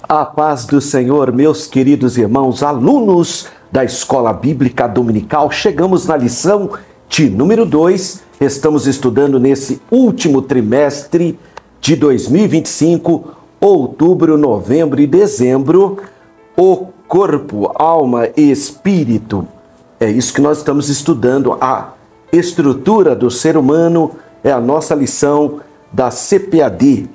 A paz do Senhor, meus queridos irmãos, alunos da Escola Bíblica Dominical. Chegamos na lição de número 2. Estamos estudando nesse último trimestre de 2025, outubro, novembro e dezembro, o corpo, alma e espírito. É isso que nós estamos estudando, a estrutura do ser humano, é a nossa lição da CPAD.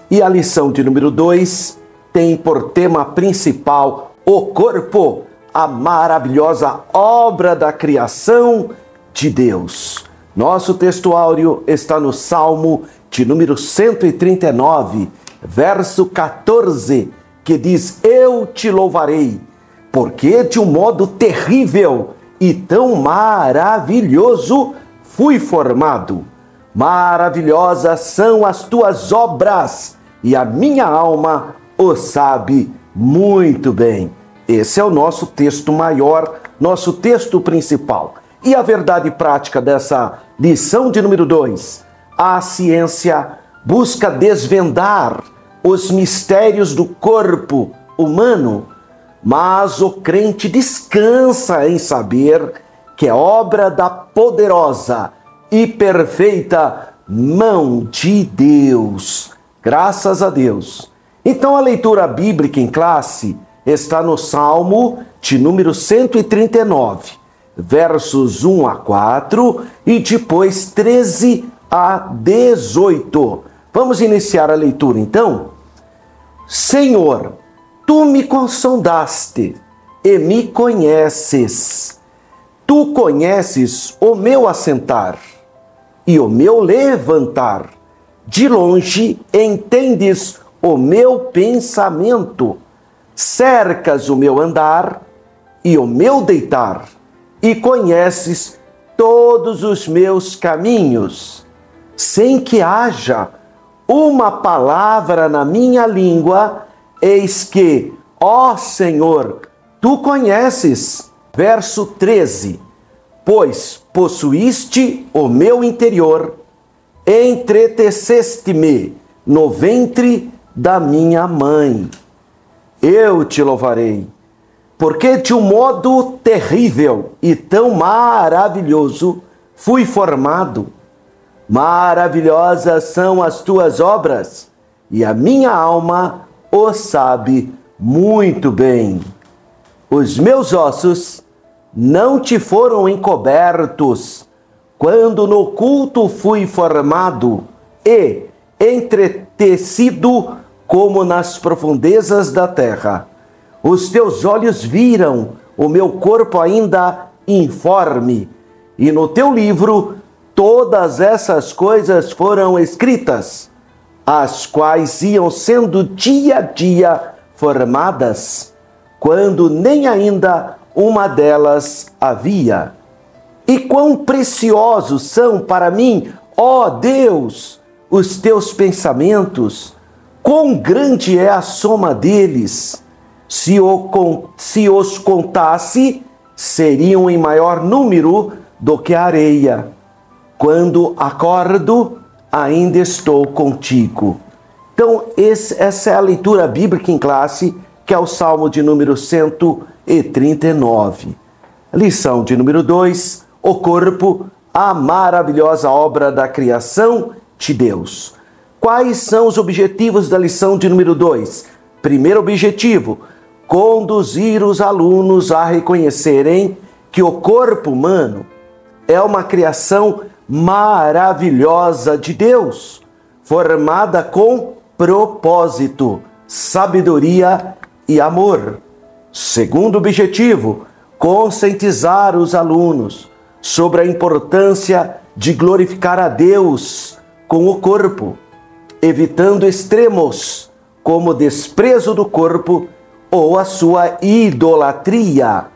E a lição de número 2 tem por tema principal o corpo, a maravilhosa obra da criação de Deus. Nosso textuário está no Salmo de número 139, verso 14, que diz: Eu te louvarei, porque de um modo terrível e tão maravilhoso fui formado. Maravilhosas são as tuas obras, e a minha alma o sabe muito bem. Esse é o nosso texto maior, nosso texto principal. E a verdade prática dessa lição de número 2? A ciência busca desvendar os mistérios do corpo humano, mas o crente descansa em saber que é obra da poderosa e perfeita mão de Deus. Graças a Deus. Então a leitura bíblica em classe está no Salmo de número 139, versos 1 a 4 e depois 13 a 18. Vamos iniciar a leitura então? Senhor, tu me consondaste e me conheces. Tu conheces o meu assentar e o meu levantar. De longe entendes o meu pensamento. Cercas o meu andar e o meu deitar, e conheces todos os meus caminhos. Sem que haja uma palavra na minha língua, eis que, ó Senhor, tu conheces. Verso 13. Pois possuíste o meu interior, entreteceste-me no ventre da minha mãe. Eu te louvarei, porque de um modo terrível e tão maravilhoso fui formado. Maravilhosas são as tuas obras, e a minha alma o sabe muito bem. Os meus ossos não te foram encobertos, quando no oculto fui formado e entretecido como nas profundezas da terra. Os teus olhos viram o meu corpo ainda informe, e no teu livro todas essas coisas foram escritas, as quais iam sendo dia a dia formadas, quando nem ainda uma delas havia. E quão preciosos são para mim, ó Deus, os teus pensamentos, quão grande é a soma deles. Se os contasse, seriam em maior número do que a areia. Quando acordo, ainda estou contigo. Então, essa é a leitura bíblica em classe, que é o Salmo de número 139. Lição de número 2, o corpo, a maravilhosa obra da criação de Deus. Quais são os objetivos da lição de número 2? Primeiro objetivo, conduzir os alunos a reconhecerem que o corpo humano é uma criação maravilhosa de Deus, formada com propósito, sabedoria e amor. Segundo objetivo, conscientizar os alunos sobre a importância de glorificar a Deus com o corpo, evitando extremos como o desprezo do corpo ou a sua idolatria.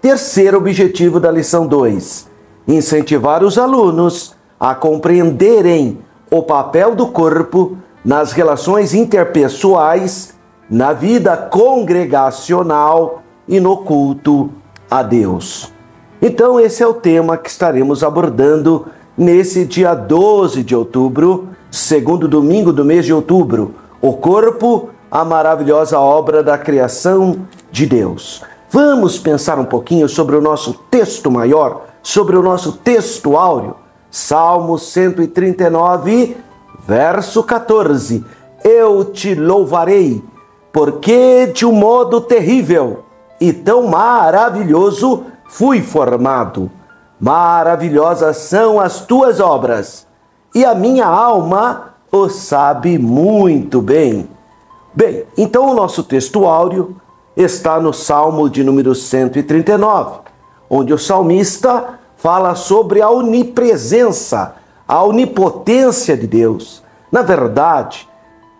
Terceiro objetivo da lição 2, incentivar os alunos a compreenderem o papel do corpo nas relações interpessoais, na vida congregacional e no culto a Deus. Então esse é o tema que estaremos abordando nesse dia 12 de outubro, segundo domingo do mês de outubro, o corpo, a maravilhosa obra da criação de Deus. Vamos pensar um pouquinho sobre o nosso texto maior, sobre o nosso texto áureo. Salmo 139, verso 14. Eu te louvarei, porque de um modo terrível e tão maravilhoso fui formado. Maravilhosas são as tuas obras, e a minha alma o sabe muito bem. Bem, então o nosso texto áureo está no Salmo de número 139, onde o salmista fala sobre a onipresença, a onipotência de Deus. Na verdade,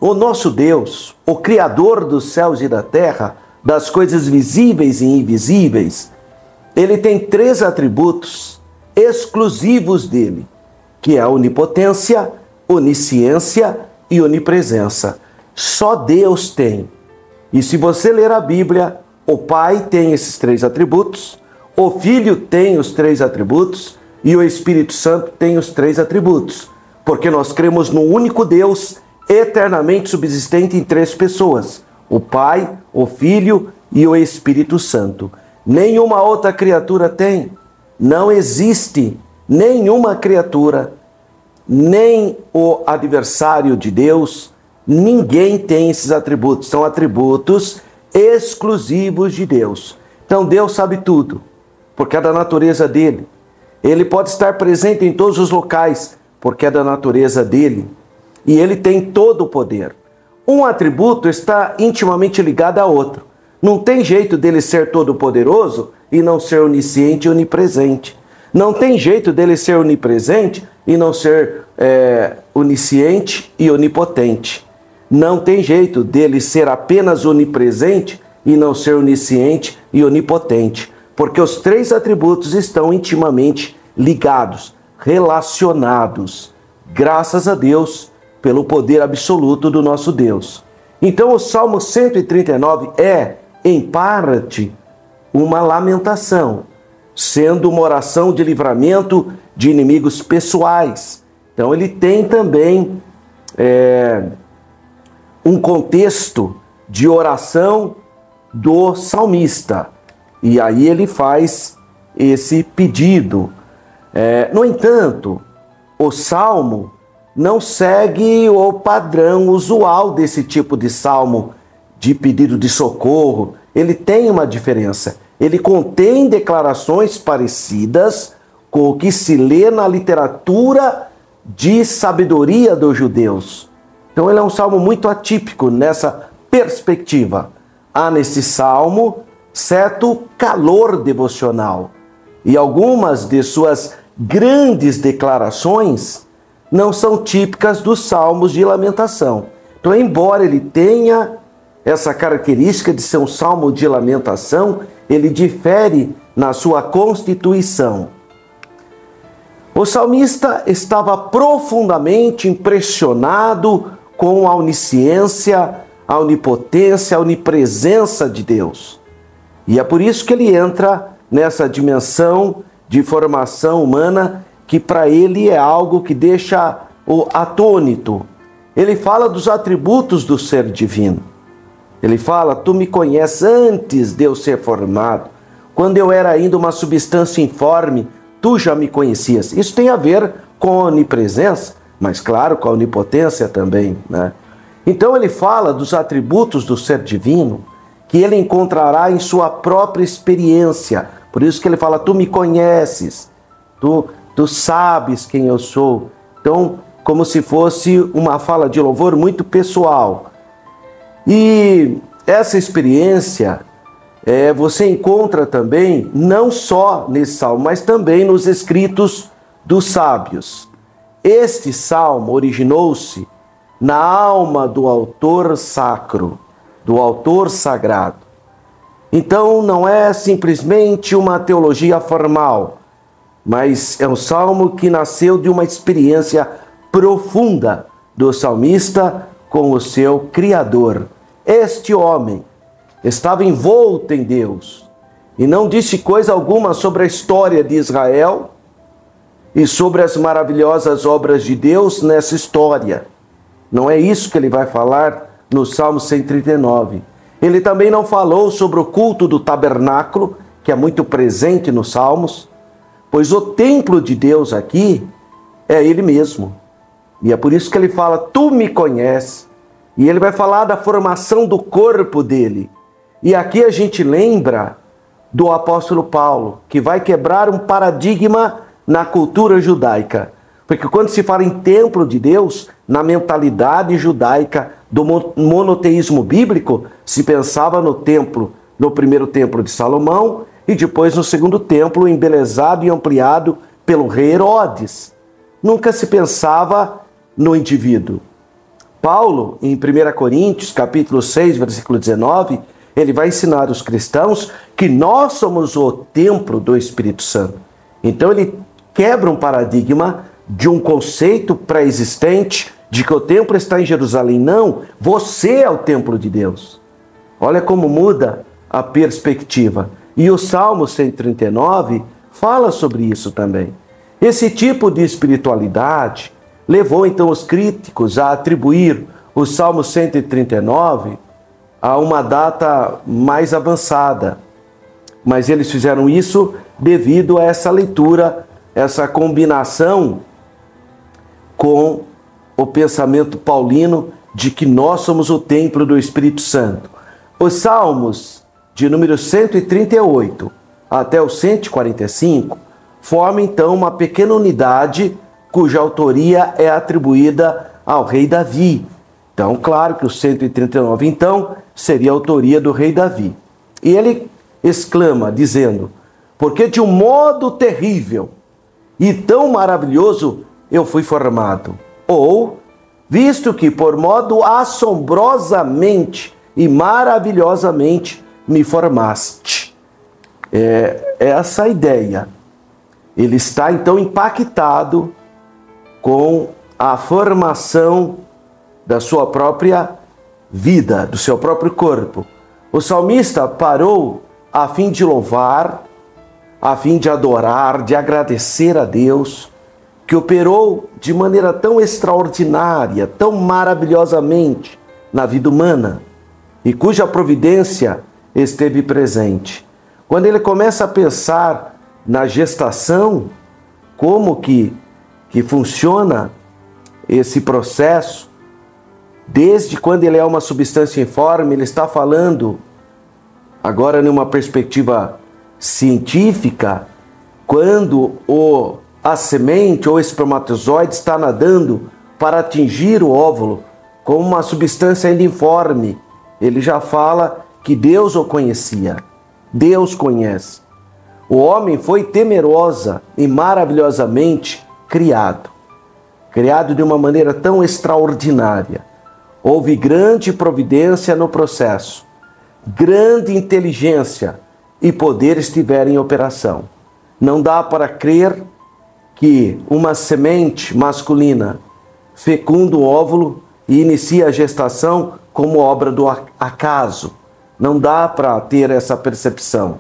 o nosso Deus, o Criador dos céus e da terra, das coisas visíveis e invisíveis, ele tem 3 atributos exclusivos dele, que é a onipotência, onisciência e onipresença. Só Deus tem. E se você ler a Bíblia, o Pai tem esses 3 atributos, o Filho tem os 3 atributos e o Espírito Santo tem os 3 atributos, porque nós cremos no único Deus eternamente subsistente em 3 pessoas, o Pai, o Filho e o Espírito Santo. Nenhuma outra criatura tem. Não existe nenhuma criatura, nem o adversário de Deus, ninguém tem esses atributos. São atributos exclusivos de Deus. Então Deus sabe tudo, porque é da natureza dele. Ele pode estar presente em todos os locais, porque é da natureza dele. E ele tem todo o poder. Um atributo está intimamente ligado a outro. Não tem jeito dele ser todo-poderoso e não ser onisciente e onipresente. Não tem jeito dele ser onipresente e não ser onisciente e onipotente. Não tem jeito dele ser apenas onipresente e não ser onisciente e onipotente. Porque os 3 atributos estão intimamente ligados, relacionados. Graças a Deus, pelo poder absoluto do nosso Deus. Então o Salmo 139 é, em parte, uma lamentação, sendo uma oração de livramento de inimigos pessoais. Então ele tem também um contexto de oração do salmista. E aí ele faz esse pedido. No entanto, o Salmo não segue o padrão usual desse tipo de salmo de pedido de socorro. Ele tem uma diferença. Ele contém declarações parecidas com o que se lê na literatura de sabedoria dos judeus. Então ele é um salmo muito atípico nessa perspectiva. Há nesse salmo certo calor devocional. E algumas de suas grandes declarações não são típicas dos salmos de lamentação. Então, embora ele tenha essa característica de ser um salmo de lamentação, ele difere na sua constituição. O salmista estava profundamente impressionado com a onisciência, a onipotência, a onipresença de Deus. E é por isso que ele entra nessa dimensão de formação humana que para ele é algo que deixa o atônito. Ele fala dos atributos do ser divino. Ele fala, tu me conheces antes de eu ser formado. Quando eu era ainda uma substância informe, tu já me conhecias. Isso tem a ver com a onipresença, mas claro, com a onipotência também, né? Então ele fala dos atributos do ser divino que ele encontrará em sua própria experiência. Por isso que ele fala, tu me conheces, tu sabes quem eu sou. Então, como se fosse uma fala de louvor muito pessoal. E essa experiência você encontra também, não só nesse salmo, mas também nos escritos dos sábios. Este salmo originou-se na alma do autor sacro, do autor sagrado. Então, não é simplesmente uma teologia formal, mas é um salmo que nasceu de uma experiência profunda do salmista com o seu Criador. Este homem estava envolto em Deus e não disse coisa alguma sobre a história de Israel, e sobre as maravilhosas obras de Deus nessa história. Não é isso que ele vai falar no Salmo 139. Ele também não falou sobre o culto do tabernáculo, que é muito presente nos Salmos, pois o templo de Deus aqui é ele mesmo. E é por isso que ele fala, tu me conheces. E ele vai falar da formação do corpo dele. E aqui a gente lembra do apóstolo Paulo, que vai quebrar um paradigma na cultura judaica. Porque quando se fala em templo de Deus, na mentalidade judaica do monoteísmo bíblico, se pensava no templo, no primeiro templo de Salomão e depois no segundo templo, embelezado e ampliado pelo rei Herodes. Nunca se pensava no indivíduo. Paulo, em 1 Coríntios, capítulo 6, versículo 19, ele vai ensinar os cristãos que nós somos o templo do Espírito Santo. Então ele quebra um paradigma de um conceito pré-existente de que o templo está em Jerusalém. Não, você é o templo de Deus. Olha como muda a perspectiva. E o Salmo 139 fala sobre isso também. Esse tipo de espiritualidade levou então os críticos a atribuir o Salmo 139 a uma data mais avançada. Mas eles fizeram isso devido a essa leitura, essa combinação com o pensamento paulino de que nós somos o templo do Espírito Santo. Os Salmos de número 138 até o 145 formam então uma pequena unidade cuja autoria é atribuída ao rei Davi. Então, claro que o 139 então seria a autoria do rei Davi. E ele exclama dizendo, porque de um modo terrível e tão maravilhoso eu fui formado. Ou, visto que por modo assombrosamente e maravilhosamente me formaste. É essa a ideia. Ele está então impactado com a formação da sua própria vida, do seu próprio corpo. O salmista parou a fim de louvar, a fim de adorar, de agradecer a Deus, que operou de maneira tão extraordinária, tão maravilhosamente na vida humana e cuja providência esteve presente. Quando ele começa a pensar na gestação, como que funciona esse processo, desde quando ele é uma substância informe, ele está falando agora numa perspectiva científica, quando a semente ou o espermatozoide está nadando para atingir o óvulo como uma substância ainda informe. Ele já fala que Deus o conhecia. Deus conhece. O homem foi temerosa e maravilhosamente criado. Criado de uma maneira tão extraordinária. Houve grande providência no processo. Grande inteligência e poder estiveram em operação. Não dá para crer que uma semente masculina fecunda o óvulo e inicia a gestação como obra do acaso. Não dá para ter essa percepção.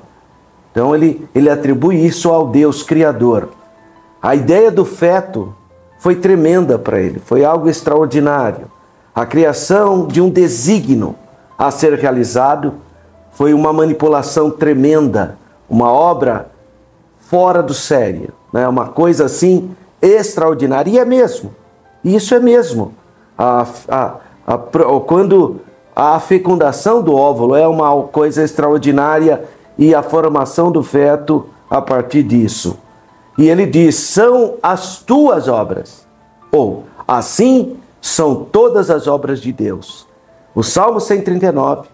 Então ele atribui isso ao Deus Criador. A ideia do feto foi tremenda para ele, foi algo extraordinário. A criação de um desígnio a ser realizado foi uma manipulação tremenda, uma obra fora do sério, né? Uma coisa assim extraordinária. E é mesmo, isso é mesmo. Quando a fecundação do óvulo é uma coisa extraordinária e a formação do feto a partir disso. E ele diz, são as tuas obras, ou assim são todas as obras de Deus. O Salmo 139,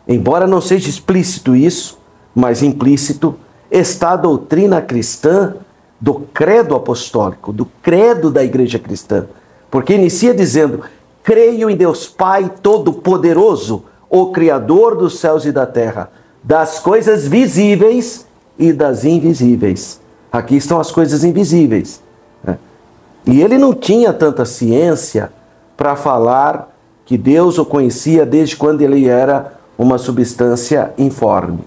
embora não seja explícito isso, mas implícito, está a doutrina cristã do credo apostólico, do credo da igreja cristã. Porque inicia dizendo, creio em Deus Pai Todo-Poderoso, o Criador dos céus e da terra, das coisas visíveis e das invisíveis. Aqui estão as coisas invisíveis. E ele não tinha tanta ciência para falar que Deus o conhecia desde quando ele era uma substância informe.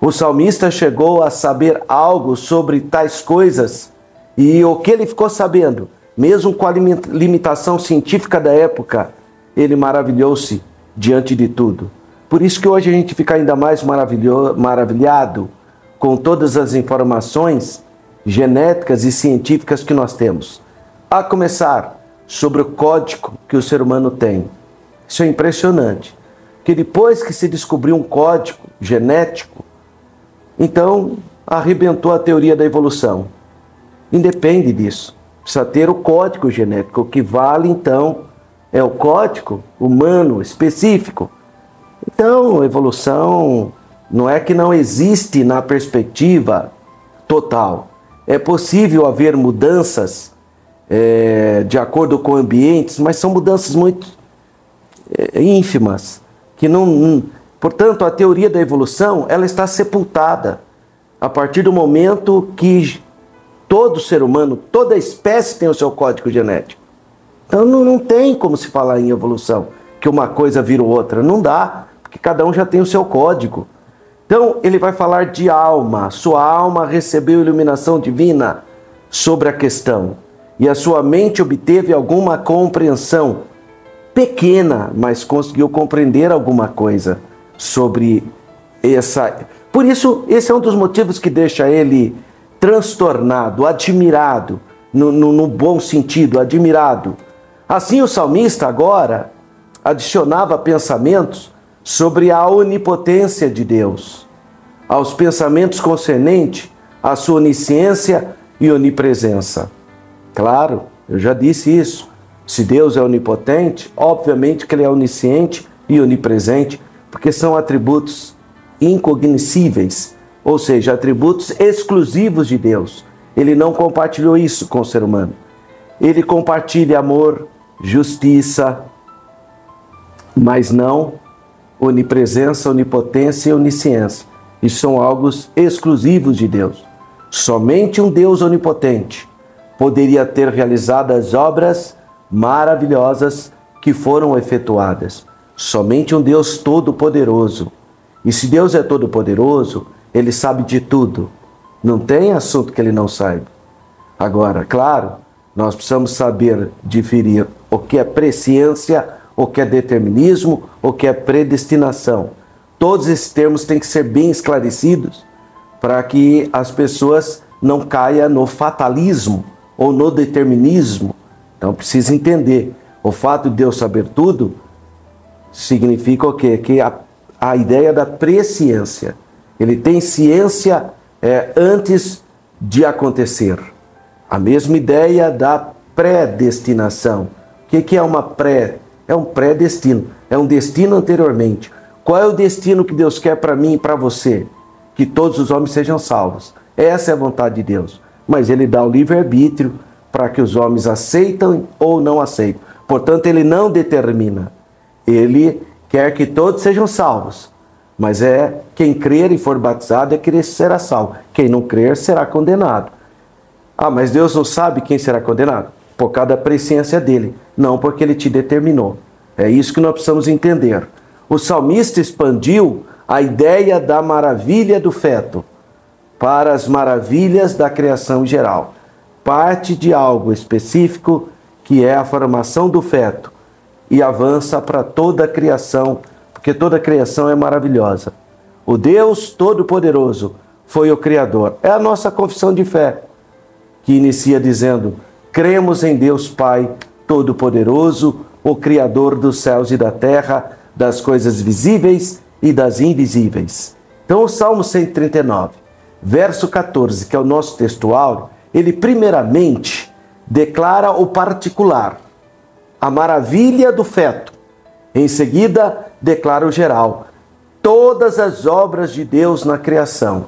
O salmista chegou a saber algo sobre tais coisas E o que ele ficou sabendo, mesmo com a limitação científica da época, ele maravilhou-se diante de tudo. Por isso que hoje a gente fica ainda mais maravilhado com todas as informações genéticas e científicas que nós temos. A começar sobre o código que o ser humano tem. Isso é impressionante. Que depois que se descobriu um código genético, então arrebentou a teoria da evolução. Independe disso. Precisa ter o código genético. O que vale, então, é o código humano específico. Então, a evolução não é que não existe na perspectiva total. É possível haver mudanças de acordo com ambientes, mas são mudanças muito ínfimas. Portanto, a teoria da evolução ela está sepultada a partir do momento que todo ser humano, toda espécie tem o seu código genético. Então não tem como se falar em evolução, que uma coisa vira outra. Não dá, porque cada um já tem o seu código. Então ele vai falar de alma. Sua alma recebeu iluminação divina sobre a questão. E a sua mente obteve alguma compreensão pequena, mas conseguiu compreender alguma coisa sobre essa. Por isso, esse é um dos motivos que deixa ele transtornado, admirado, no bom sentido, admirado. Assim, o salmista agora adicionava pensamentos sobre a onipotência de Deus, aos pensamentos concernentes à sua onisciência e onipresença. Claro, eu já disse isso. Se Deus é onipotente, obviamente que Ele é onisciente e onipresente, porque são atributos incognoscíveis, ou seja, atributos exclusivos de Deus. Ele não compartilhou isso com o ser humano. Ele compartilha amor, justiça, mas não onipresença, onipotência e onisciência. Isso são algo exclusivos de Deus. Somente um Deus onipotente poderia ter realizado as obras maravilhosas que foram efetuadas. Somente um Deus todo-poderoso. E se Deus é todo-poderoso, Ele sabe de tudo. Não tem assunto que Ele não saiba. Agora, claro, nós precisamos saber diferir o que é presciência, o que é determinismo, o que é predestinação. Todos esses termos têm que ser bem esclarecidos para que as pessoas não caiam no fatalismo ou no determinismo. Então precisa entender. O fato de Deus saber tudo significa o quê? Que a ideia da presciência. Ele tem ciência antes de acontecer. A mesma ideia da predestinação. O que é uma pré? É um pré-destino. É um destino anteriormente. Qual é o destino que Deus quer para mim e para você? Que todos os homens sejam salvos. Essa é a vontade de Deus. Mas Ele dá o livre-arbítrio para que os homens aceitem ou não aceitem. Portanto, Ele não determina. Ele quer que todos sejam salvos. Mas quem crer e for batizado é que será salvo. Quem não crer será condenado. Ah, mas Deus não sabe quem será condenado? Por causa da presciência dele. Não porque Ele te determinou. É isso que nós precisamos entender. O salmista expandiu a ideia da maravilha do feto para as maravilhas da criação em geral. Parte de algo específico que é a formação do feto e avança para toda a criação, porque toda a criação é maravilhosa. O Deus Todo-Poderoso foi o Criador. É a nossa confissão de fé, que inicia dizendo: cremos em Deus Pai Todo-Poderoso, o Criador dos céus e da terra, das coisas visíveis e das invisíveis. Então o Salmo 139, verso 14, que é o nosso textual, ele primeiramente declara o particular, a maravilha do feto. Em seguida, declara o geral, todas as obras de Deus na criação.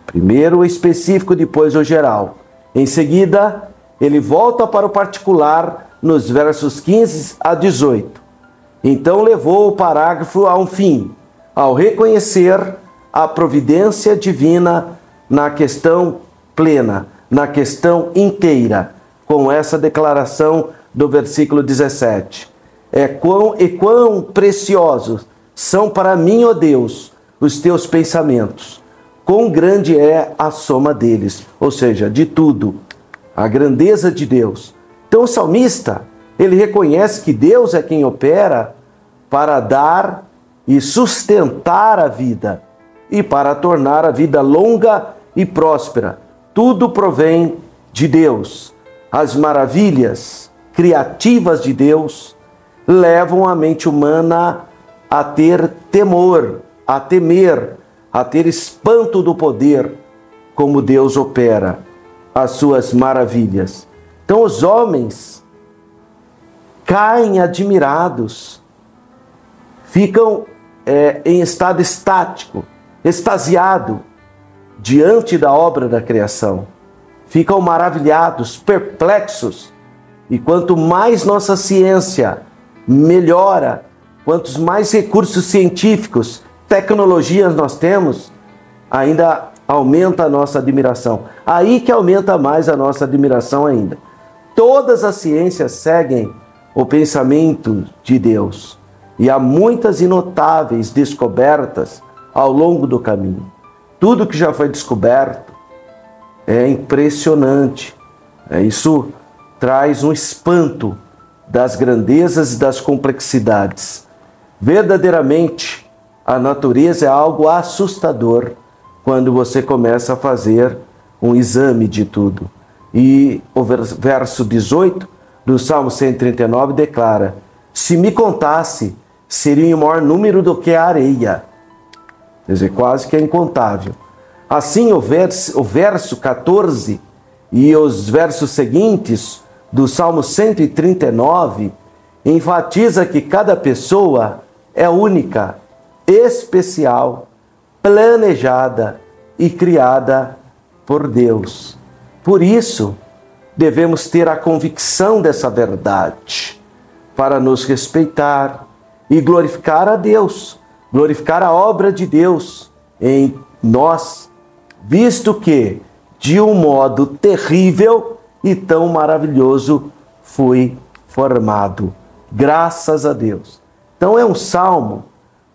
Primeiro o específico, depois o geral. Em seguida, ele volta para o particular nos versos 15 a 18. Então levou o parágrafo a um fim, ao reconhecer a providência divina na questão plena, na questão inteira, com essa declaração do versículo 17. Quão preciosos são para mim, ó Deus, os teus pensamentos. Quão grande é a soma deles, ou seja, de tudo. a grandeza de Deus. Então o salmista, ele reconhece que Deus é quem opera para dar e sustentar a vida e para tornar a vida longa e próspera. Tudo provém de Deus. As maravilhas criativas de Deus levam a mente humana a ter temor, a temer, a ter espanto do poder, como Deus opera as suas maravilhas. Então os homens caem admirados, ficam em estado estático, extasiado diante da obra da criação. Ficam maravilhados, perplexos. E quanto mais nossa ciência melhora, quantos mais recursos científicos, tecnologias nós temos, ainda aumenta a nossa admiração. Aí que aumenta mais a nossa admiração ainda. Todas as ciências seguem o pensamento de Deus. E há muitas e notáveis descobertas ao longo do caminho. Tudo que já foi descoberto é impressionante. Isso traz um espanto das grandezas e das complexidades. Verdadeiramente, a natureza é algo assustador quando você começa a fazer um exame de tudo. E o verso 18 do Salmo 139 declara: se me contasse, seria em maior número do que a areia. Quer dizer, quase que é incontável. Assim, o verso 14 e os versos seguintes do Salmo 139 enfatiza que cada pessoa é única, especial, planejada e criada por Deus. Por isso, devemos ter a convicção dessa verdade para nos respeitar e glorificar a Deus, glorificar a obra de Deus em nós, visto que, de um modo terrível e tão maravilhoso, foi formado. Graças a Deus. Então é um salmo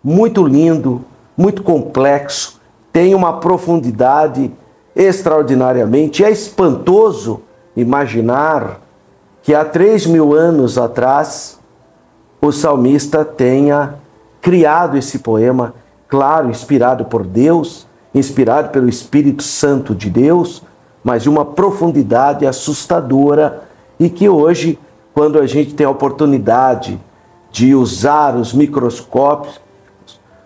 muito lindo, muito complexo, tem uma profundidade extraordinariamente. É espantoso imaginar que há 3.000 anos atrás o salmista tenha criado esse poema, claro, inspirado por Deus, inspirado pelo Espírito Santo de Deus, mas de uma profundidade assustadora e que hoje, quando a gente tem a oportunidade de usar os microscópios,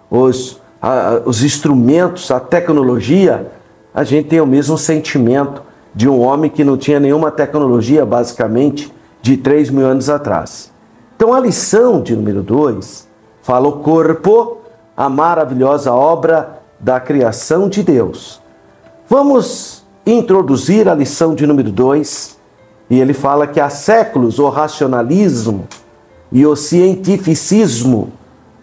os instrumentos, a tecnologia, a gente tem o mesmo sentimento de um homem que não tinha nenhuma tecnologia, basicamente, de 3.000 anos atrás. Então a lição de número 2 fala o corpo, a maravilhosa obra da criação de Deus. Vamos introduzir a lição de número 2, e ele fala que há séculos o racionalismo e o cientificismo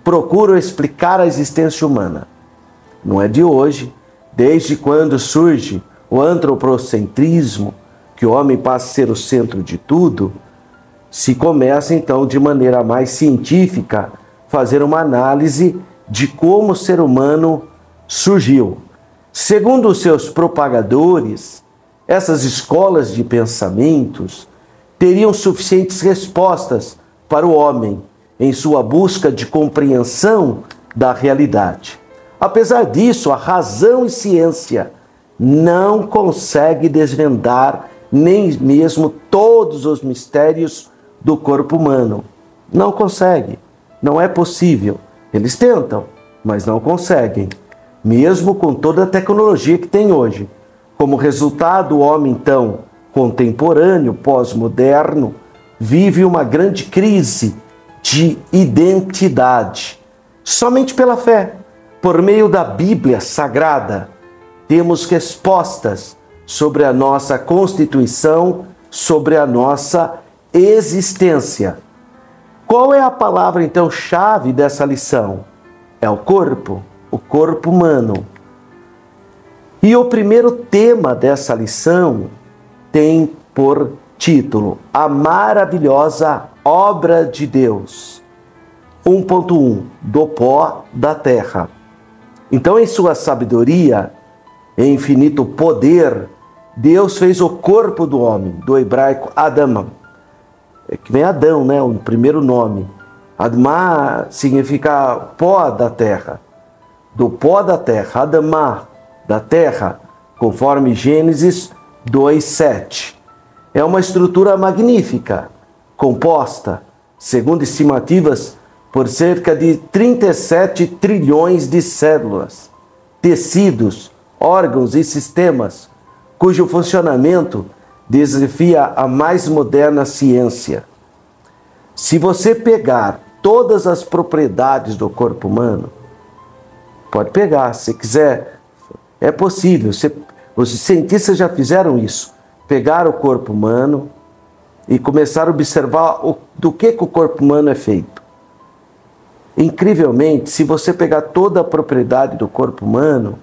procuram explicar a existência humana. Não é de hoje, desde quando surge o antropocentrismo, que o homem passa a ser o centro de tudo, se começa então de maneira mais científica fazer uma análise de como o ser humano surgiu. Segundo os seus propagadores, essas escolas de pensamentos teriam suficientes respostas para o homem em sua busca de compreensão da realidade. Apesar disso, a razão e ciência não conseguem desvendar nem mesmo todos os mistérios do corpo humano. Não consegue, não é possível. Eles tentam, mas não conseguem, mesmo com toda a tecnologia que tem hoje. Como resultado, o homem, então, contemporâneo, pós-moderno, vive uma grande crise de identidade. Somente pela fé, por meio da Bíblia Sagrada, temos respostas sobre a nossa constituição, sobre a nossa existência. Qual é a palavra, então, chave dessa lição? É o corpo humano. E o primeiro tema dessa lição tem por título A Maravilhosa Obra de Deus. 1.1 Do pó da terra. Então, em sua sabedoria e infinito poder, Deus fez o corpo do homem, do hebraico Adam, que vem Adão, né, o primeiro nome. Admá significa pó da terra, do pó da terra, Adamá, da terra, conforme Gênesis 2:7. É uma estrutura magnífica, composta, segundo estimativas, por cerca de 37 trilhões de células, tecidos, órgãos e sistemas, cujo funcionamento desafia a mais moderna ciência. Se você pegar todas as propriedades do corpo humano, pode pegar, se quiser, é possível. Os cientistas já fizeram isso. Pegaram o corpo humano e começaram a observar do que o corpo humano é feito. Incrivelmente, se você pegar toda a propriedade do corpo humano,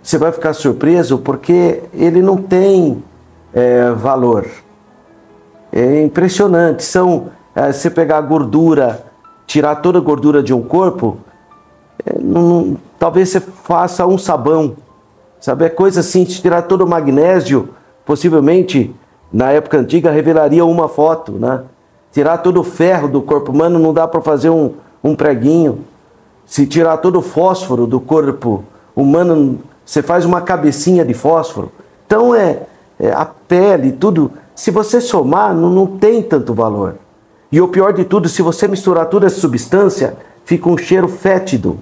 você vai ficar surpreso porque ele não tem valor. É impressionante. Você pegar a gordura, tirar toda a gordura de um corpo, talvez você faça um sabão. Sabe, é coisa assim, tirar todo o magnésio, possivelmente, na época antiga, revelaria uma foto, né? Tirar todo o ferro do corpo humano, não dá para fazer um preguinho. Se tirar todo o fósforo do corpo humano, você faz uma cabecinha de fósforo. Então a pele, tudo, se você somar, não tem tanto valor. E o pior de tudo, se você misturar toda essa substância, fica um cheiro fétido.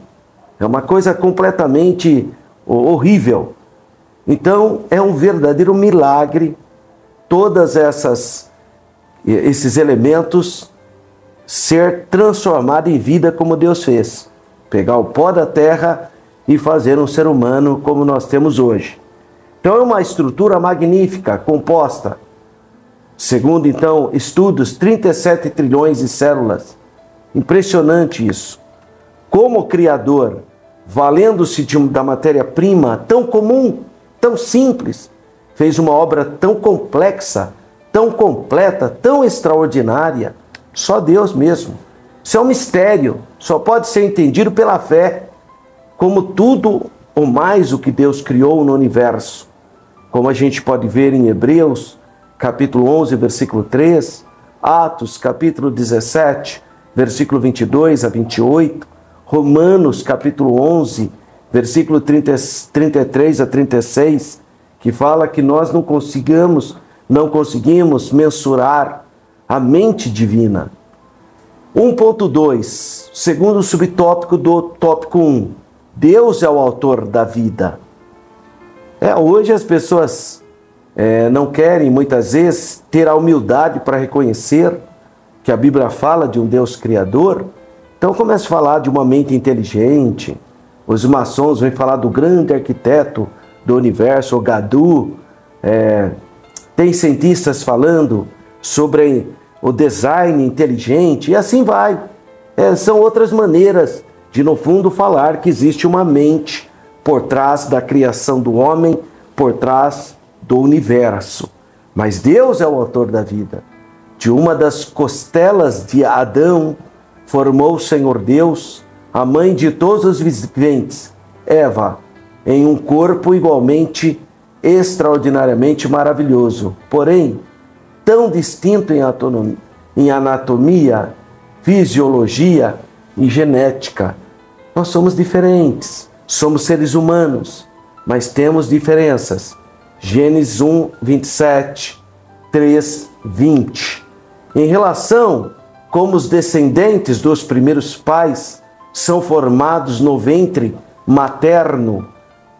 É uma coisa completamente horrível. Então é um verdadeiro milagre todas esses elementos ser transformado em vida como Deus fez. Pegar o pó da terra e fazer um ser humano como nós temos hoje. Então é uma estrutura magnífica, composta, segundo então estudos, 37 trilhões de células. Impressionante isso. Como Criador, valendo-se da matéria-prima tão comum, tão simples, fez uma obra tão complexa, tão completa, tão extraordinária, só Deus mesmo. Isso é um mistério, só pode ser entendido pela fé, como tudo ou mais o que Deus criou no universo. Como a gente pode ver em Hebreus, capítulo 11, versículo 3, Atos, capítulo 17, versículo 22 a 28, Romanos, capítulo 11, versículo 33 a 36, que fala que nós não conseguimos mensurar a mente divina. 1.2, segundo subtópico do tópico 1, Deus é o autor da vida. Hoje as pessoas não querem, muitas vezes, ter a humildade para reconhecer que a Bíblia fala de um Deus criador. Então começa a falar de uma mente inteligente. Os maçons vêm falar do grande arquiteto do universo, o Gadu. Tem cientistas falando sobre o design inteligente, e assim vai. São outras maneiras de, no fundo, falar que existe uma mente por trás da criação do homem, por trás do universo. Mas Deus é o autor da vida. De uma das costelas de Adão, formou o Senhor Deus, a mãe de todos os viventes, Eva, em um corpo igualmente extraordinariamente maravilhoso, porém tão distinto em anatomia, fisiologia e genética. Nós somos diferentes, somos seres humanos, mas temos diferenças. Gênesis 1, 27, 3, 20. Em relação como os descendentes dos primeiros pais são formados no ventre materno,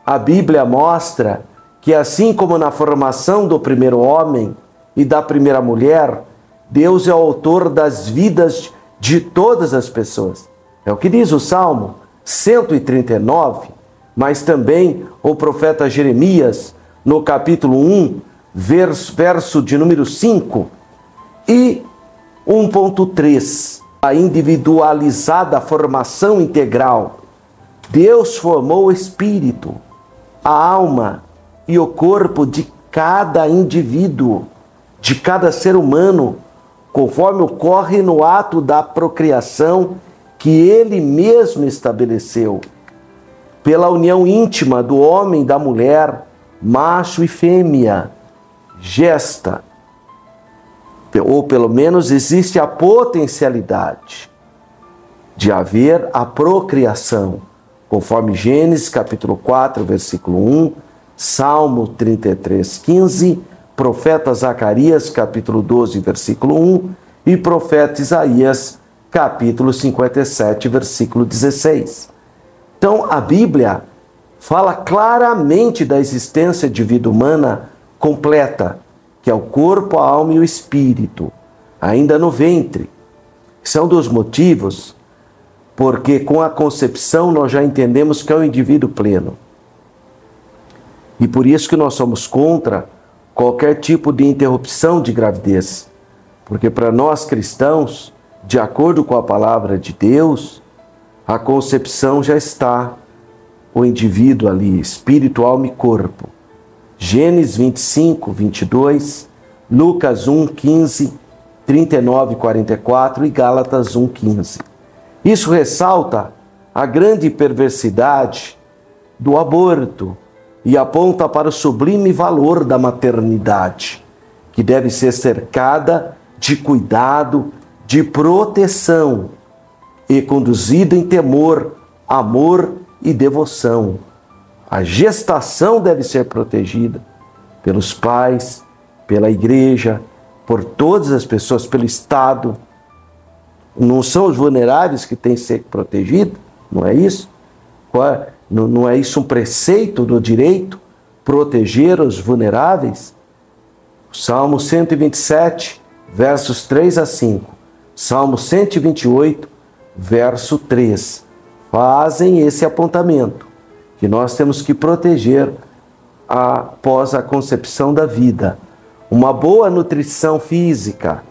a Bíblia mostra que assim como na formação do primeiro homem e da primeira mulher, Deus é o autor das vidas de todas as pessoas. É o que diz o Salmo 139, mas também o profeta Jeremias, no capítulo 1, verso de número 5 e 1.3, a individualizada formação integral. Deus formou o espírito, a alma e o corpo de cada indivíduo, de cada ser humano, conforme ocorre no ato da procriação que Ele mesmo estabeleceu. Pela união íntima do homem e da mulher, macho e fêmea, gesta, ou pelo menos existe a potencialidade de haver a procriação, conforme Gênesis capítulo 4, versículo 1, Salmo 33, 15, profeta Zacarias capítulo 12, versículo 1 e profeta Isaías capítulo 57, versículo 16. Então a Bíblia fala claramente da existência de vida humana completa, que é o corpo, a alma e o espírito, ainda no ventre. São dos motivos porque com a concepção nós já entendemos que é um indivíduo pleno. E por isso que nós somos contra qualquer tipo de interrupção de gravidez. Porque para nós cristãos, de acordo com a palavra de Deus, a concepção já está o indivíduo ali, espírito, alma e corpo. Gênesis 25, 22, Lucas 1, 15, 39, 44 e Gálatas 1, 15. Isso ressalta a grande perversidade do aborto e aponta para o sublime valor da maternidade, que deve ser cercada de cuidado, de proteção e conduzida em temor, amor e devoção. A gestação deve ser protegida pelos pais, pela igreja, por todas as pessoas, pelo Estado. Não são os vulneráveis que têm que ser protegidos? Não é isso? Não é isso um preceito do direito? Proteger os vulneráveis? Salmo 127, versos 3 a 5. Salmo 128, verso 3. Fazem esse apontamento, que nós temos que proteger após a concepção da vida. Uma boa nutrição física,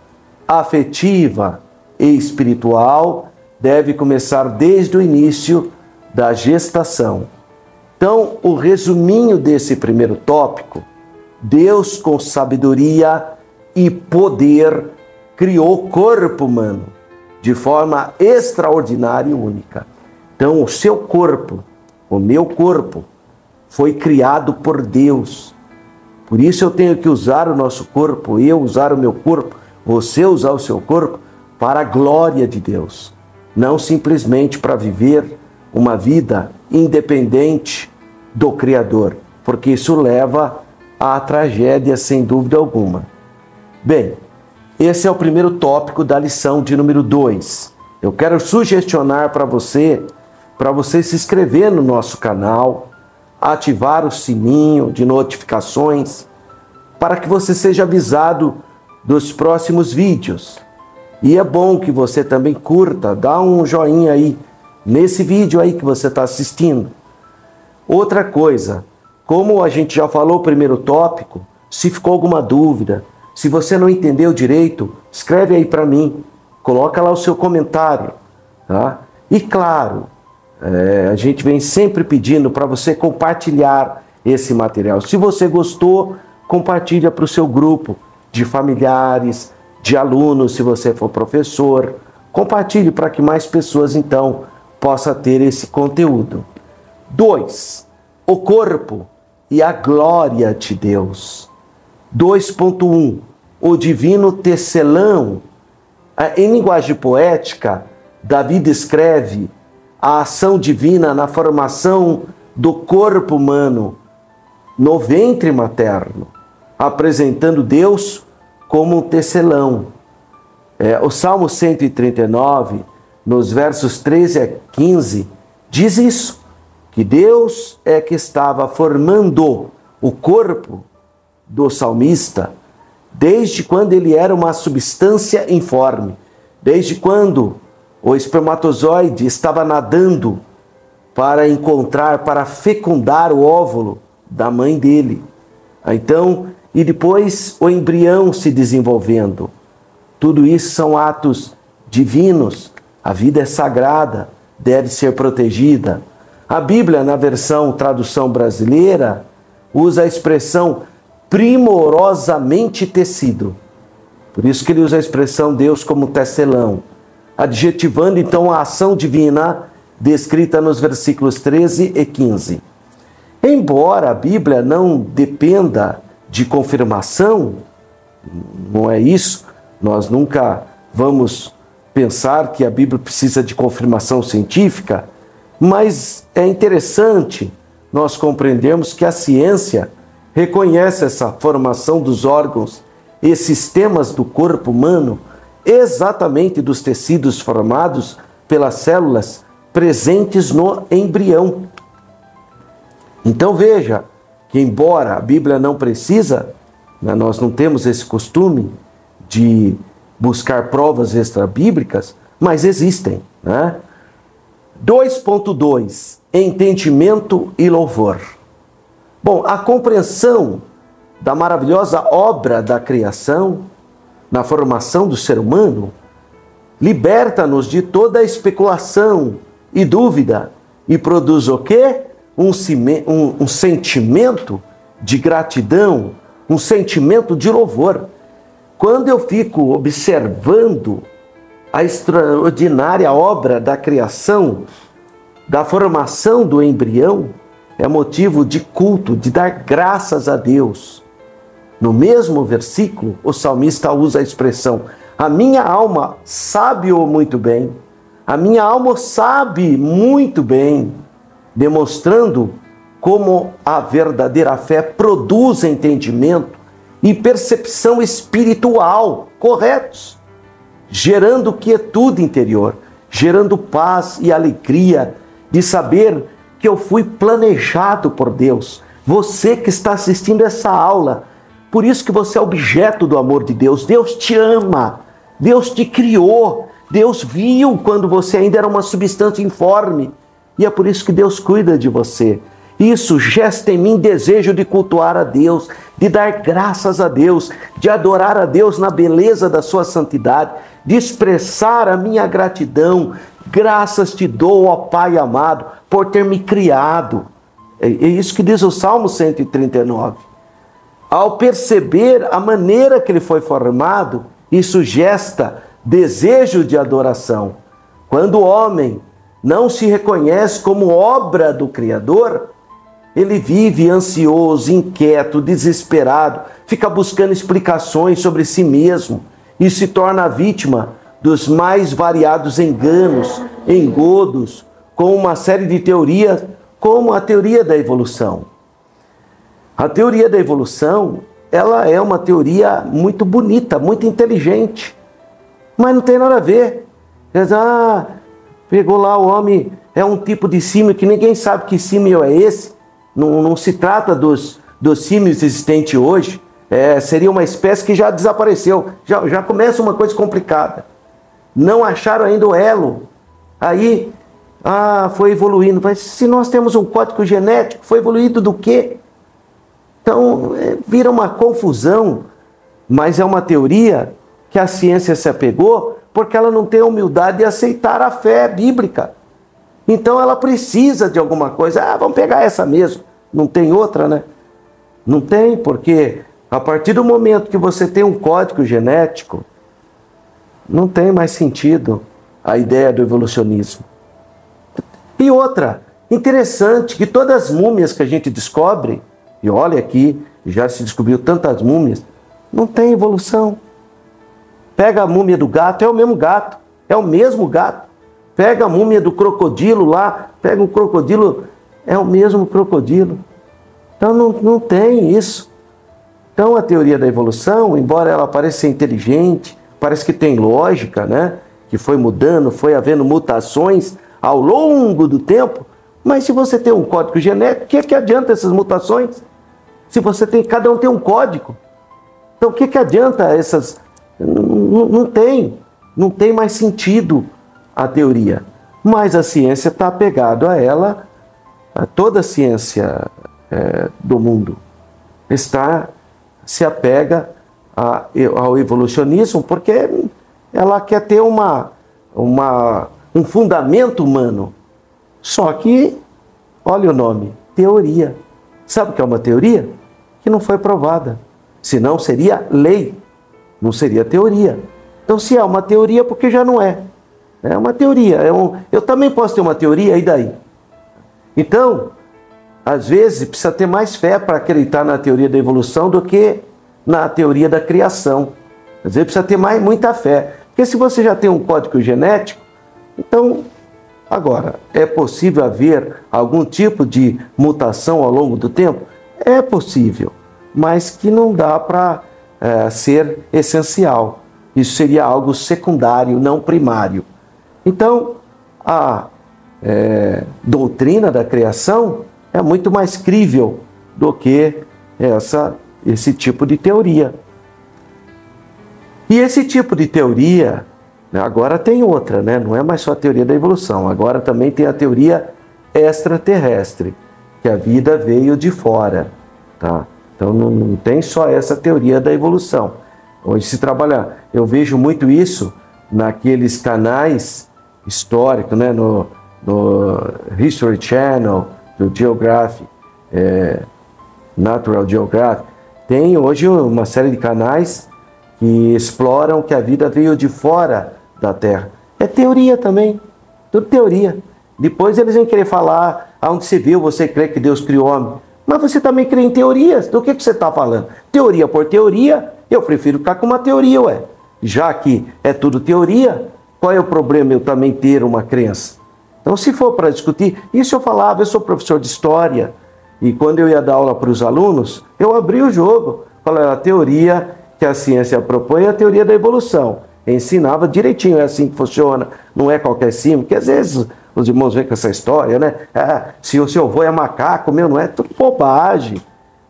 afetiva e espiritual deve começar desde o início da gestação. Então, o resuminho desse primeiro tópico: Deus, com sabedoria e poder, criou o corpo humano de forma extraordinária e única. Então, o seu corpo, o meu corpo, foi criado por Deus. Por isso eu tenho que usar o nosso corpo, eu usar o meu corpo, você usar o seu corpo, para a glória de Deus. Não simplesmente para viver uma vida independente do Criador, porque isso leva à tragédia, sem dúvida alguma. Bem, esse é o primeiro tópico da lição de número 2. Eu quero sugestionar para você se inscrever no nosso canal, ativar o sininho de notificações, para que você seja avisado dos próximos vídeos. E é bom que você também curta, dá um joinha aí nesse vídeo aí que você está assistindo. Outra coisa, como a gente já falou o primeiro tópico, se ficou alguma dúvida, se você não entendeu direito, escreve aí para mim, coloca lá o seu comentário, tá? E claro, a gente vem sempre pedindo para você compartilhar esse material. Se você gostou, compartilha para o seu grupo de familiares, de alunos, se você for professor. Compartilhe para que mais pessoas, então, possam ter esse conteúdo. 2. O corpo e a glória de Deus. 2.1. O divino tecelão. Em linguagem poética, Davi descreve a ação divina na formação do corpo humano no ventre materno, apresentando Deus como um tecelão. O Salmo 139, nos versos 13 a 15, diz isso, que Deus é que estava formando o corpo do salmista desde quando ele era uma substância informe, desde quando o espermatozoide estava nadando para encontrar, para fecundar o óvulo da mãe dele. Então, e depois o embrião se desenvolvendo. Tudo isso são atos divinos. A vida é sagrada, deve ser protegida. A Bíblia, na versão tradução brasileira, usa a expressão primorosamente tecido. Por isso que ele usa a expressão Deus como tecelão, adjetivando então a ação divina descrita nos versículos 13 e 15. Embora a Bíblia não dependa de confirmação, não é isso, nós nunca vamos pensar que a Bíblia precisa de confirmação científica, mas é interessante nós compreendermos que a ciência reconhece essa formação dos órgãos e sistemas do corpo humano, exatamente dos tecidos formados pelas células presentes no embrião. Então veja que, embora a Bíblia não precisa, né, nós não temos esse costume de buscar provas extrabíblicas, mas existem, né? 2.2 Entendimento e louvor. Bom, a compreensão da maravilhosa obra da criação, na formação do ser humano, liberta-nos de toda especulação e dúvida e produz o quê? Um sentimento de gratidão, um sentimento de louvor. Quando eu fico observando a extraordinária obra da criação, da formação do embrião, é motivo de culto, de dar graças a Deus. No mesmo versículo, o salmista usa a expressão: a minha alma sabe-o muito bem. A minha alma sabe muito bem, demonstrando como a verdadeira fé produz entendimento e percepção espiritual corretos, gerando quietude interior, gerando paz e alegria de saber que eu fui planejado por Deus. Você que está assistindo essa aula, por isso que você é objeto do amor de Deus. Deus te ama, Deus te criou, Deus viu quando você ainda era uma substância informe, e é por isso que Deus cuida de você. Isso gesta em mim desejo de cultuar a Deus, de dar graças a Deus, de adorar a Deus na beleza da sua santidade, de expressar a minha gratidão. Graças te dou, ó Pai amado, por ter me criado. É isso que diz o Salmo 139. Ao perceber a maneira que ele foi formado, isso gesta desejo de adoração. Quando o homem não se reconhece como obra do Criador, ele vive ansioso, inquieto, desesperado, fica buscando explicações sobre si mesmo e se torna vítima dos mais variados enganos, engodos, com uma série de teorias, como a teoria da evolução. A teoria da evolução, ela é uma teoria muito bonita, muito inteligente, mas não tem nada a ver. Pegou lá o homem, é um tipo de símio que ninguém sabe que símio é esse. Não se trata dos símios existentes hoje. Seria uma espécie que já desapareceu. Já começa uma coisa complicada. Não acharam ainda o elo. Aí, foi evoluindo. Mas se nós temos um código genético, foi evoluído do quê? Então, vira uma confusão. Mas é uma teoria que a ciência se apegou porque ela não tem a humildade de aceitar a fé bíblica. Então ela precisa de alguma coisa. Vamos pegar essa mesmo. Não tem outra, né? Não tem, porque a partir do momento que você tem um código genético, não tem mais sentido a ideia do evolucionismo. E outra, interessante que todas as múmias que a gente descobre, e olha aqui, já se descobriu tantas múmias, não tem evolução. Pega a múmia do gato, é o mesmo gato, é o mesmo gato. Pega a múmia do crocodilo lá, pega um crocodilo, é o mesmo crocodilo. Então não tem isso. Então a teoria da evolução, embora ela pareça inteligente, parece que tem lógica, né? Que foi mudando, foi havendo mutações ao longo do tempo. Mas se você tem um código genético, o que adianta essas mutações? Se você tem, cada um tem um código. Então o que adianta essas... Não tem mais sentido a teoria. Mas a ciência está apegada a ela, toda a ciência do mundo se apega ao evolucionismo, porque ela quer ter um fundamento humano. Só que, olha o nome, teoria. Sabe o que é uma teoria? Que não foi provada. Senão seria lei, não seria teoria. Então se é uma teoria, porque já não é. É uma teoria. Eu também posso ter uma teoria, e daí? Então, às vezes, precisa ter mais fé para acreditar na teoria da evolução do que na teoria da criação. Às vezes precisa ter muita fé. Porque se você já tem um código genético, então, agora, é possível haver algum tipo de mutação ao longo do tempo? É possível, mas que não dá para ser essencial. Isso seria algo secundário, não primário. Então, a doutrina da criação é muito mais crível do que esse tipo de teoria. E esse tipo de teoria, agora tem outra, né? Não é mais só a teoria da evolução, agora também tem a teoria extraterrestre, que a vida veio de fora, tá? Então não tem só essa teoria da evolução. Hoje se trabalha, eu vejo muito isso naqueles canais históricos, né? No History Channel, do Geographic, Natural Geographic. Tem hoje uma série de canais que exploram que a vida veio de fora da Terra. É teoria também, tudo teoria. Depois eles vão querer falar aonde você viu, você crê que Deus criou o homem. Mas você também crê em teorias, do que você está falando? Teoria por teoria, eu prefiro ficar com uma teoria, ué. Já que é tudo teoria, qual é o problema eu também ter uma crença? Então, se for para discutir, isso eu falava, eu sou professor de história, e quando eu ia dar aula para os alunos, eu abri o jogo, falava, a teoria que a ciência propõe é a teoria da evolução. Eu ensinava direitinho, é assim que funciona, não é qualquer símbolo, que às vezes os irmãos vêm com essa história, né? Se o seu avô é macaco, meu, não é tudo bobagem.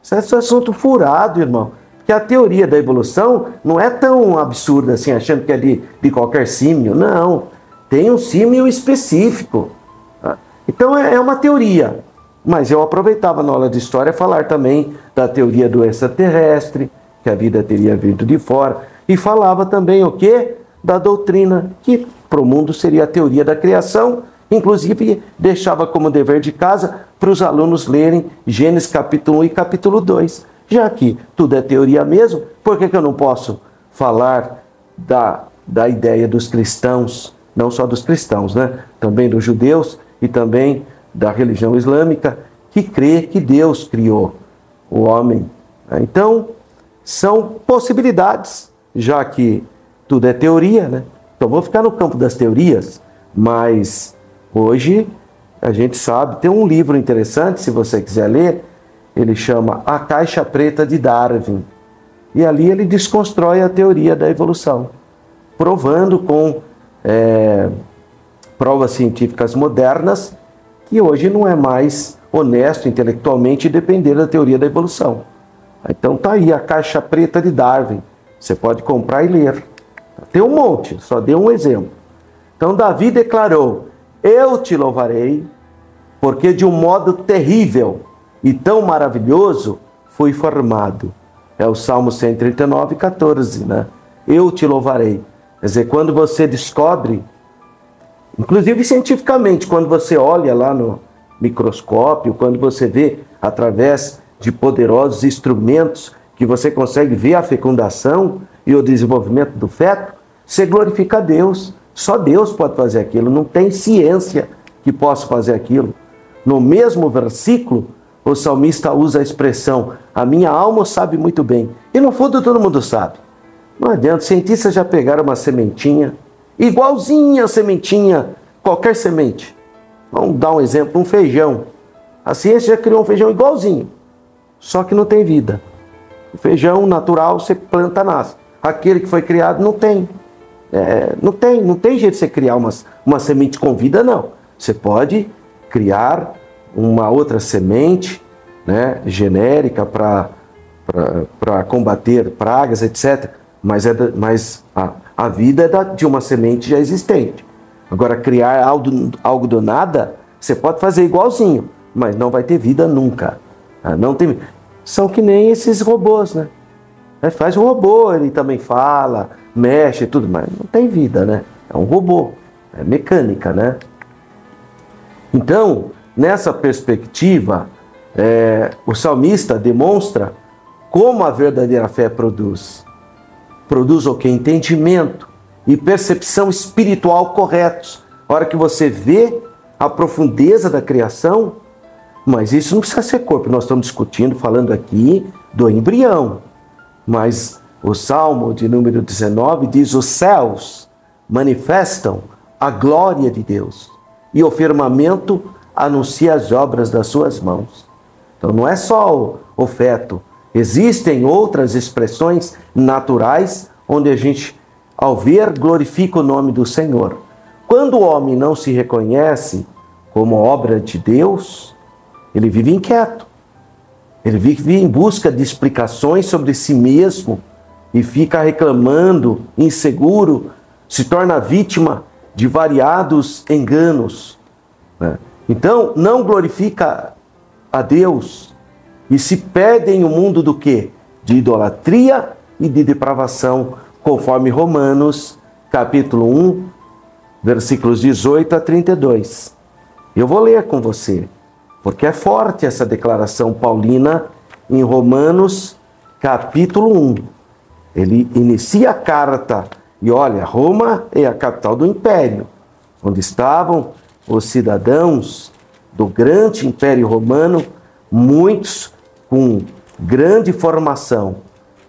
Isso é assunto furado, irmão. Porque a teoria da evolução não é tão absurda assim, achando que é de qualquer símio. Não, tem um símio específico. Tá? Então é uma teoria. Mas eu aproveitava na aula de história falar também da teoria do extraterrestre, que a vida teria vindo de fora, e falava também o quê? Da doutrina, que para o mundo seria a teoria da criação, inclusive deixava como dever de casa para os alunos lerem Gênesis capítulo 1 e capítulo 2. Já que tudo é teoria mesmo, por que eu não posso falar da ideia dos cristãos, não só dos cristãos, né? Também dos judeus e também da religião islâmica, que crê que Deus criou o homem. Então, são possibilidades, já que tudo é teoria, né? Então, vou ficar no campo das teorias, mas hoje a gente sabe, tem um livro interessante, se você quiser ler, ele chama A Caixa Preta de Darwin. E ali ele desconstrói a teoria da evolução, provando com provas científicas modernas que hoje não é mais honesto intelectualmente depender da teoria da evolução. Então tá aí a Caixa Preta de Darwin. Você pode comprar e ler. Tem um monte, só dei um exemplo. Então Davi declarou, eu te louvarei, porque de um modo terrível e tão maravilhoso fui formado. É o Salmo 139, 14, né? Eu te louvarei. Quer dizer, quando você descobre, inclusive cientificamente, quando você olha lá no microscópio, quando você vê através de poderosos instrumentos que você consegue ver a fecundação e o desenvolvimento do feto, você glorifica a Deus. Só Deus pode fazer aquilo, não tem ciência que possa fazer aquilo. No mesmo versículo, o salmista usa a expressão, a minha alma sabe muito bem. E no fundo todo mundo sabe. Não adianta, os cientistas já pegaram uma sementinha, igualzinha a sementinha, qualquer semente. Vamos dar um exemplo, um feijão. A ciência já criou um feijão igualzinho, só que não tem vida. O feijão natural você planta, nasce. Aquele que foi criado não tem. Não tem jeito de você criar uma semente com vida, não. Você pode criar uma outra semente, né, genérica para combater pragas, etc. Mas a vida é de uma semente já existente. Agora, criar algo do nada, você pode fazer igualzinho, mas não vai ter vida nunca. Não tem. São que nem esses robôs, né? Faz um robô, ele também fala, mexe e tudo, mas não tem vida, né? É um robô, é mecânica, né? Então, nessa perspectiva, o salmista demonstra como a verdadeira fé produz. Produz o quê? Entendimento e percepção espiritual corretos. A hora que você vê a profundeza da criação, Mas isso não precisa ser corpo. Nós estamos discutindo, falando aqui do embrião. Mas o Salmo de número 19 diz: os céus manifestam a glória de Deus e o firmamento anuncia as obras das suas mãos. Então não é só o feto. Existem outras expressões naturais onde a gente, ao ver, glorifica o nome do Senhor. Quando o homem não se reconhece como obra de Deus, ele vive inquieto. Ele vive em busca de explicações sobre si mesmo e fica reclamando, inseguro, se torna vítima de variados enganos. Então, não glorifica a Deus e se perde em um mundo do quê? De idolatria e de depravação, conforme Romanos, capítulo 1, versículos 18 a 32. Eu vou ler com você, porque é forte essa declaração paulina em Romanos, capítulo 1. Ele inicia a carta e olha, Roma é a capital do império, onde estavam os cidadãos do grande império romano, muitos com grande formação.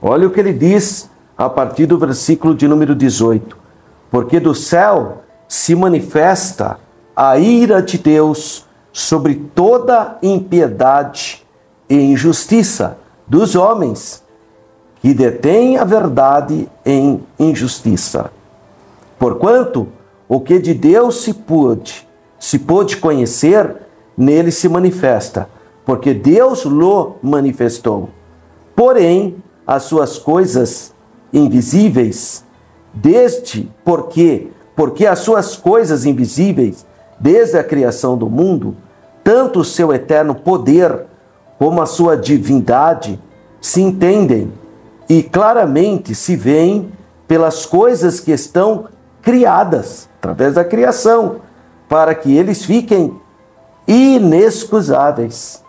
Olha o que ele diz a partir do versículo de número 18. Porque do céu se manifesta a ira de Deus sobre toda impiedade e injustiça dos homens que detêm a verdade em injustiça. Porquanto o que de Deus se pôde conhecer, nele se manifesta, porque Deus lo manifestou. Porém, as suas coisas invisíveis, porque as suas coisas invisíveis, desde a criação do mundo, tanto o seu eterno poder como a sua divindade se entendem e claramente se veem pelas coisas que estão criadas, através da criação, para que eles fiquem inexcusáveis.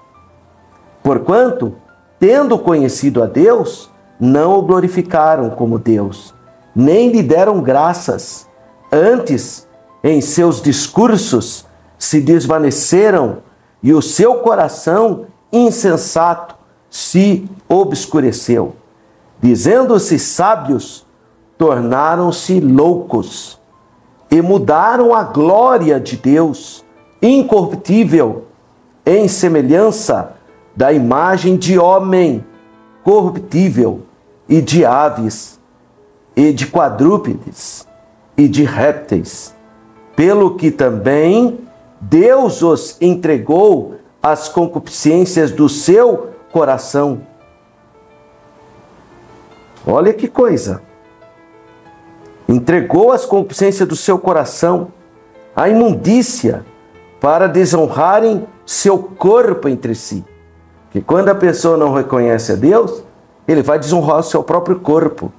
Porquanto, tendo conhecido a Deus, não o glorificaram como Deus, nem lhe deram graças. Antes, em seus discursos, se desvaneceram e o seu coração insensato se obscureceu. Dizendo-se sábios, tornaram-se loucos e mudaram a glória de Deus, incorruptível, em semelhança da imagem de homem corruptível, e de aves, e de quadrúpedes, e de répteis, pelo que também Deus os entregou às concupiscências do seu coração. Olha que coisa! Entregou às concupiscências do seu coração a imundícia para desonrarem seu corpo entre si. Que quando a pessoa não reconhece a Deus, ele vai desonrar o seu próprio corpo,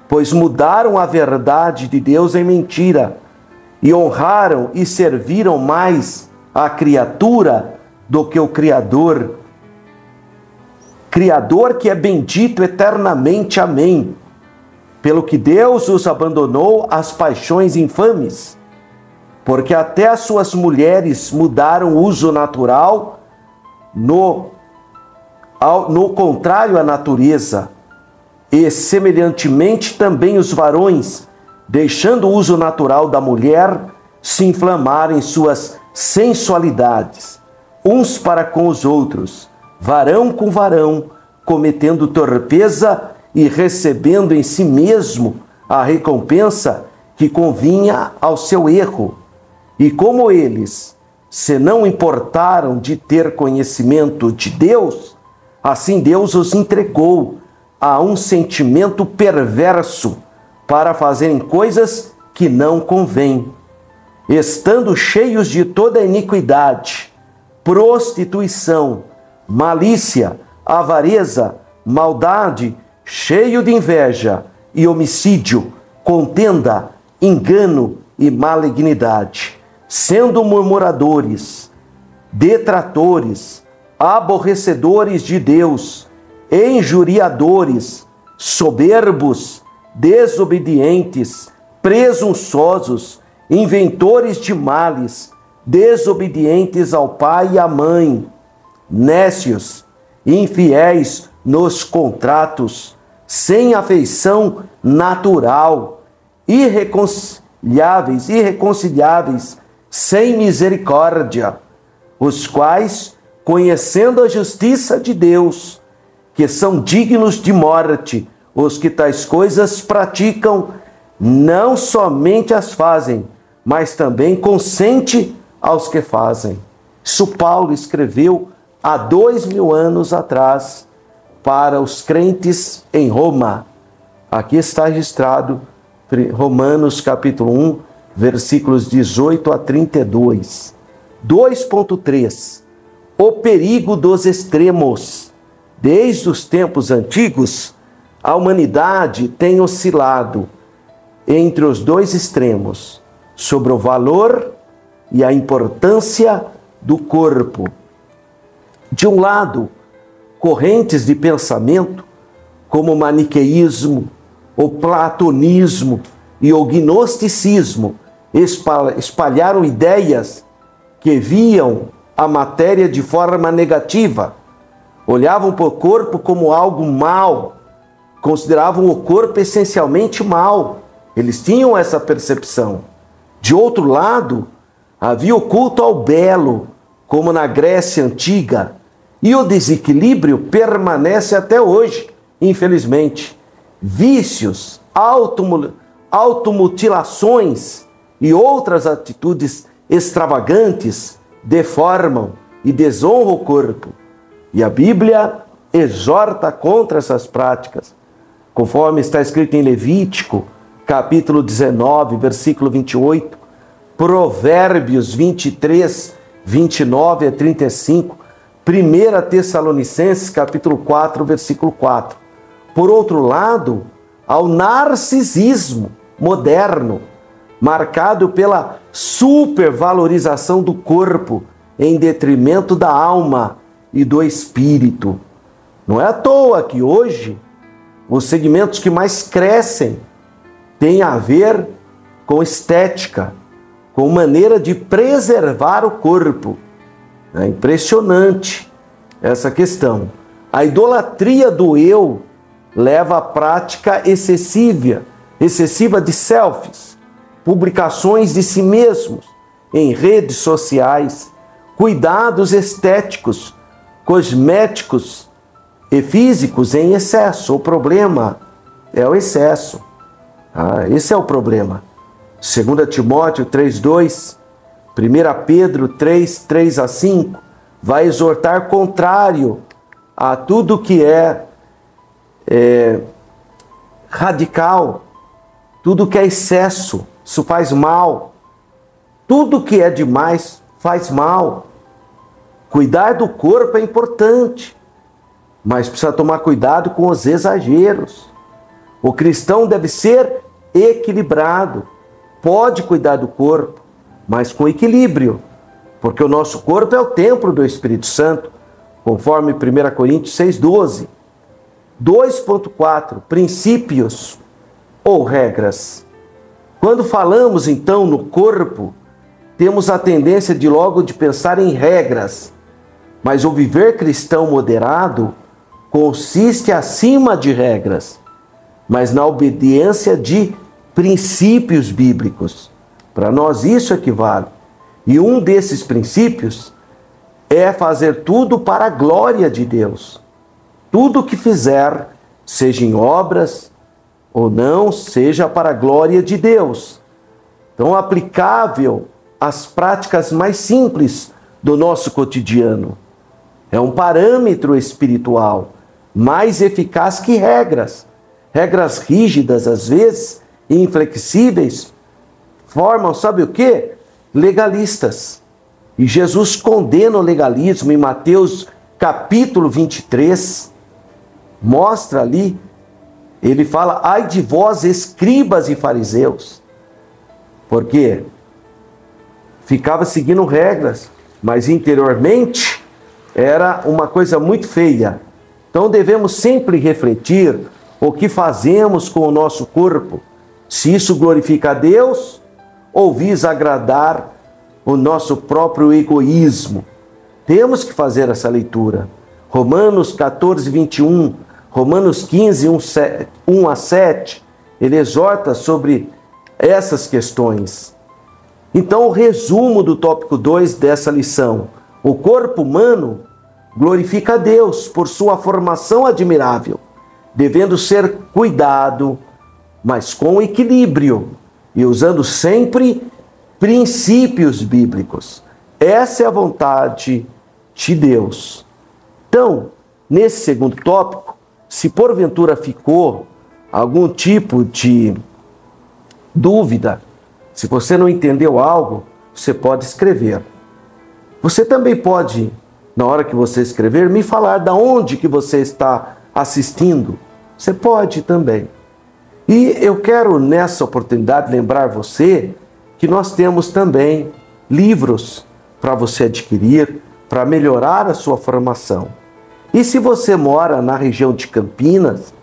pois mudaram a verdade de Deus em mentira e honraram e serviram mais a criatura do que o Criador. Criador que é bendito eternamente. Amém. Pelo que Deus os abandonou às paixões infames, porque até as suas mulheres mudaram o uso natural no contrário à natureza, e semelhantemente também os varões, deixando o uso natural da mulher, se inflamarem suas sensualidades, uns para com os outros, varão com varão, cometendo torpeza e recebendo em si mesmo a recompensa que convinha ao seu erro. E como eles se não importaram de ter conhecimento de Deus, assim Deus os entregou a um sentimento perverso para fazerem coisas que não convêm, estando cheios de toda iniquidade, prostituição, malícia, avareza, maldade, cheio de inveja e homicídio, contenda, engano e malignidade, sendo murmuradores, detratores, aborrecedores de Deus, injuriadores, soberbos, desobedientes, presunçosos, inventores de males, desobedientes ao pai e à mãe, nécios, infiéis nos contratos, sem afeição natural, irreconciliáveis, sem misericórdia, os quais, conhecendo a justiça de Deus, que são dignos de morte, os que tais coisas praticam, não somente as fazem, mas também consente aos que fazem. Isso Paulo escreveu há 2000 anos atrás para os crentes em Roma. Aqui está registrado Romanos capítulo 1, versículos 18 a 32. 2.3. O perigo dos extremos. Desde os tempos antigos, a humanidade tem oscilado entre os dois extremos, sobre o valor e a importância do corpo. De um lado, correntes de pensamento, como o maniqueísmo, o platonismo e o gnosticismo, espalharam ideias que viam a matéria de forma negativa, olhavam para o corpo como algo mal, consideravam o corpo essencialmente mal. Eles tinham essa percepção. De outro lado, havia o culto ao belo, como na Grécia Antiga, e o desequilíbrio permanece até hoje, infelizmente. Vícios, automutilações e outras atitudes extravagantes deformam e desonram o corpo. E a Bíblia exorta contra essas práticas, conforme está escrito em Levítico, capítulo 19, versículo 28, Provérbios 23, 29 a 35, 1 Tessalonicenses, capítulo 4, versículo 4. Por outro lado, ao narcisismo moderno, marcado pela supervalorização do corpo em detrimento da alma e do espírito. Não é à toa que hoje os segmentos que mais crescem têm a ver com estética, com maneira de preservar o corpo. É impressionante essa questão. A idolatria do eu leva à prática excessiva de selfies, publicações de si mesmos em redes sociais, cuidados estéticos, cosméticos e físicos em excesso. O problema é o excesso. Esse é o problema. 2 Timóteo 3:2, 1 Pedro 3:3 a 5, vai exortar contrário a tudo que é radical, tudo que é excesso, isso faz mal. Tudo que é demais faz mal. Cuidar do corpo é importante, mas precisa tomar cuidado com os exageros. O cristão deve ser equilibrado. Pode cuidar do corpo, mas com equilíbrio, porque o nosso corpo é o templo do Espírito Santo, conforme 1 Coríntios 6:12. 2.4. Princípios ou regras. Quando falamos então no corpo, temos a tendência de logo de pensar em regras, mas o viver cristão moderado consiste acima de regras, mas na obediência de princípios bíblicos. Para nós isso equivale. E um desses princípios é fazer tudo para a glória de Deus. Tudo que fizer, seja em obras ou não, seja para a glória de Deus. Então, aplicável às práticas mais simples do nosso cotidiano. É um parâmetro espiritual mais eficaz que regras. Regras rígidas, às vezes, e inflexíveis, formam, sabe o quê? Legalistas. E Jesus condena o legalismo em Mateus capítulo 23. Mostra ali, ele fala: ai de vós, escribas e fariseus. Por quê? Ficava seguindo regras, mas interiormente era uma coisa muito feia. Então devemos sempre refletir o que fazemos com o nosso corpo, se isso glorifica a Deus ou visa agradar o nosso próprio egoísmo. Temos que fazer essa leitura. Romanos 14, 21, Romanos 15, 1 a 7, ele exorta sobre essas questões. Então, o resumo do tópico 2 dessa lição: o corpo humano glorifica a Deus por sua formação admirável, devendo ser cuidado, mas com equilíbrio e usando sempre princípios bíblicos. Essa é a vontade de Deus. Então, nesse segundo tópico, se porventura ficou algum tipo de dúvida, se você não entendeu algo, você pode escrever. Você também pode, na hora que você escrever, me falar de onde que você está assistindo. Você pode também. E eu quero, nessa oportunidade, lembrar você que nós temos também livros para você adquirir, para melhorar a sua formação. E se você mora na região de Campinas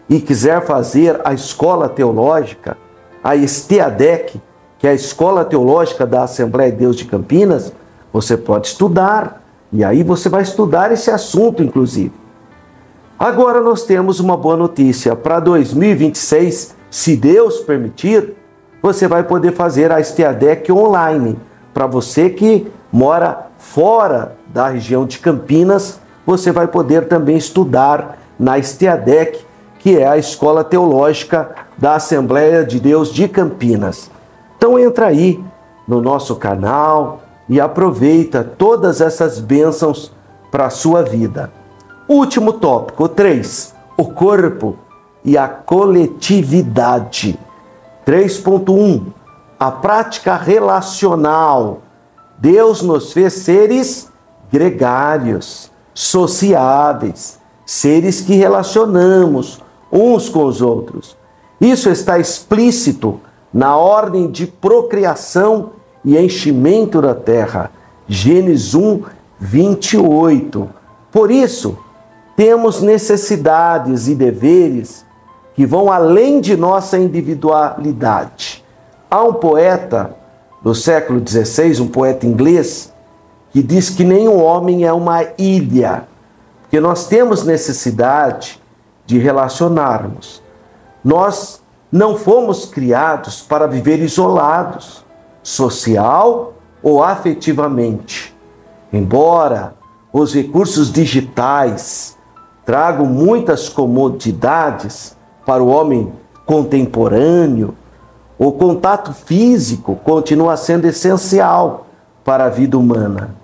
e quiser fazer a escola teológica, a STEADEC, que é a Escola Teológica da Assembleia de Deus de Campinas, você pode estudar. E aí você vai estudar esse assunto, inclusive. Agora nós temos uma boa notícia. Para 2026, se Deus permitir, você vai poder fazer a STEADEC online. Para você que mora fora da região de Campinas, você vai poder também estudar na STEADEC, que é a Escola Teológica da Assembleia de Deus de Campinas. Então entra aí no nosso canal e aproveita todas essas bênçãos para a sua vida. Último tópico, 3, o corpo e a coletividade. 3.1, a prática relacional. Deus nos fez seres gregários, sociáveis, seres que relacionamos uns com os outros. Isso está explícito na ordem de procriação e enchimento da terra. Gênesis 1, 28. Por isso, temos necessidades e deveres que vão além de nossa individualidade. Há um poeta do século XVI, um poeta inglês, que diz que nenhum homem é uma ilha, porque nós temos necessidade de relacionarmos. Nós não fomos criados para viver isolados, social ou afetivamente. Embora os recursos digitais tragam muitas comodidades para o homem contemporâneo, o contato físico continua sendo essencial para a vida humana.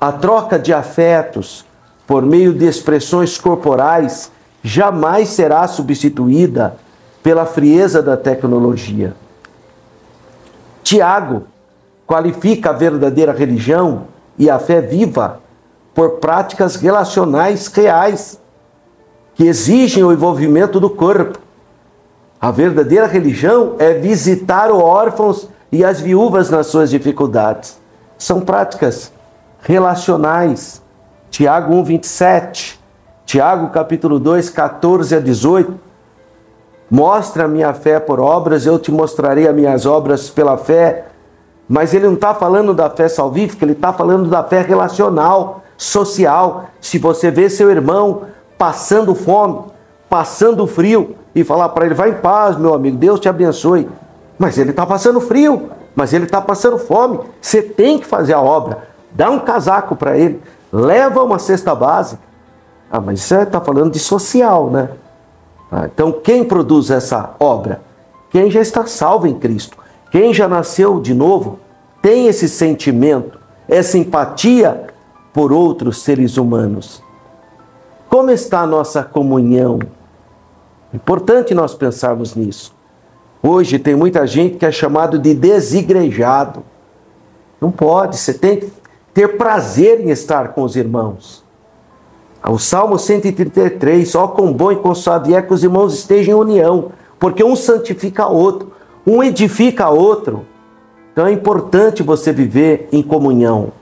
A troca de afetos por meio de expressões corporais jamais será substituída pela frieza da tecnologia. Tiago qualifica a verdadeira religião e a fé viva por práticas relacionais reais que exigem o envolvimento do corpo. A verdadeira religião é visitar os órfãos e as viúvas nas suas dificuldades. São práticas relacionais. Tiago 1:27, Tiago capítulo 2, 14 a 18. Mostra a minha fé por obras, eu te mostrarei as minhas obras pela fé. Mas ele não está falando da fé salvífica, ele está falando da fé relacional, social. Se você vê seu irmão passando fome, passando frio, e falar para ele, vai em paz, meu amigo, Deus te abençoe. Mas ele está passando frio, mas ele está passando fome. Você tem que fazer a obra. Dá um casaco para ele, leva uma cesta básica. Ah, mas isso está falando de social, né? Então, quem produz essa obra? Quem já está salvo em Cristo. Quem já nasceu de novo, tem esse sentimento, essa empatia por outros seres humanos. Como está a nossa comunhão? Importante nós pensarmos nisso. Hoje tem muita gente que é chamado de desigrejado. Não pode, você tem que ter prazer em estar com os irmãos. O Salmo 133, ó quão bom e quão suave é que os irmãos estejam em união, porque um santifica o outro, um edifica o outro. Então é importante você viver em comunhão.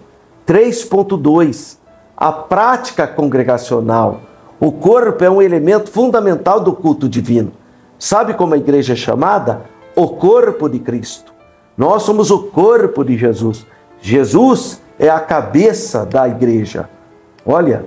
3.2, a prática congregacional. O corpo é um elemento fundamental do culto divino. Sabe como a igreja é chamada? O corpo de Cristo. Nós somos o corpo de Jesus. Jesus é a cabeça da igreja. Olha,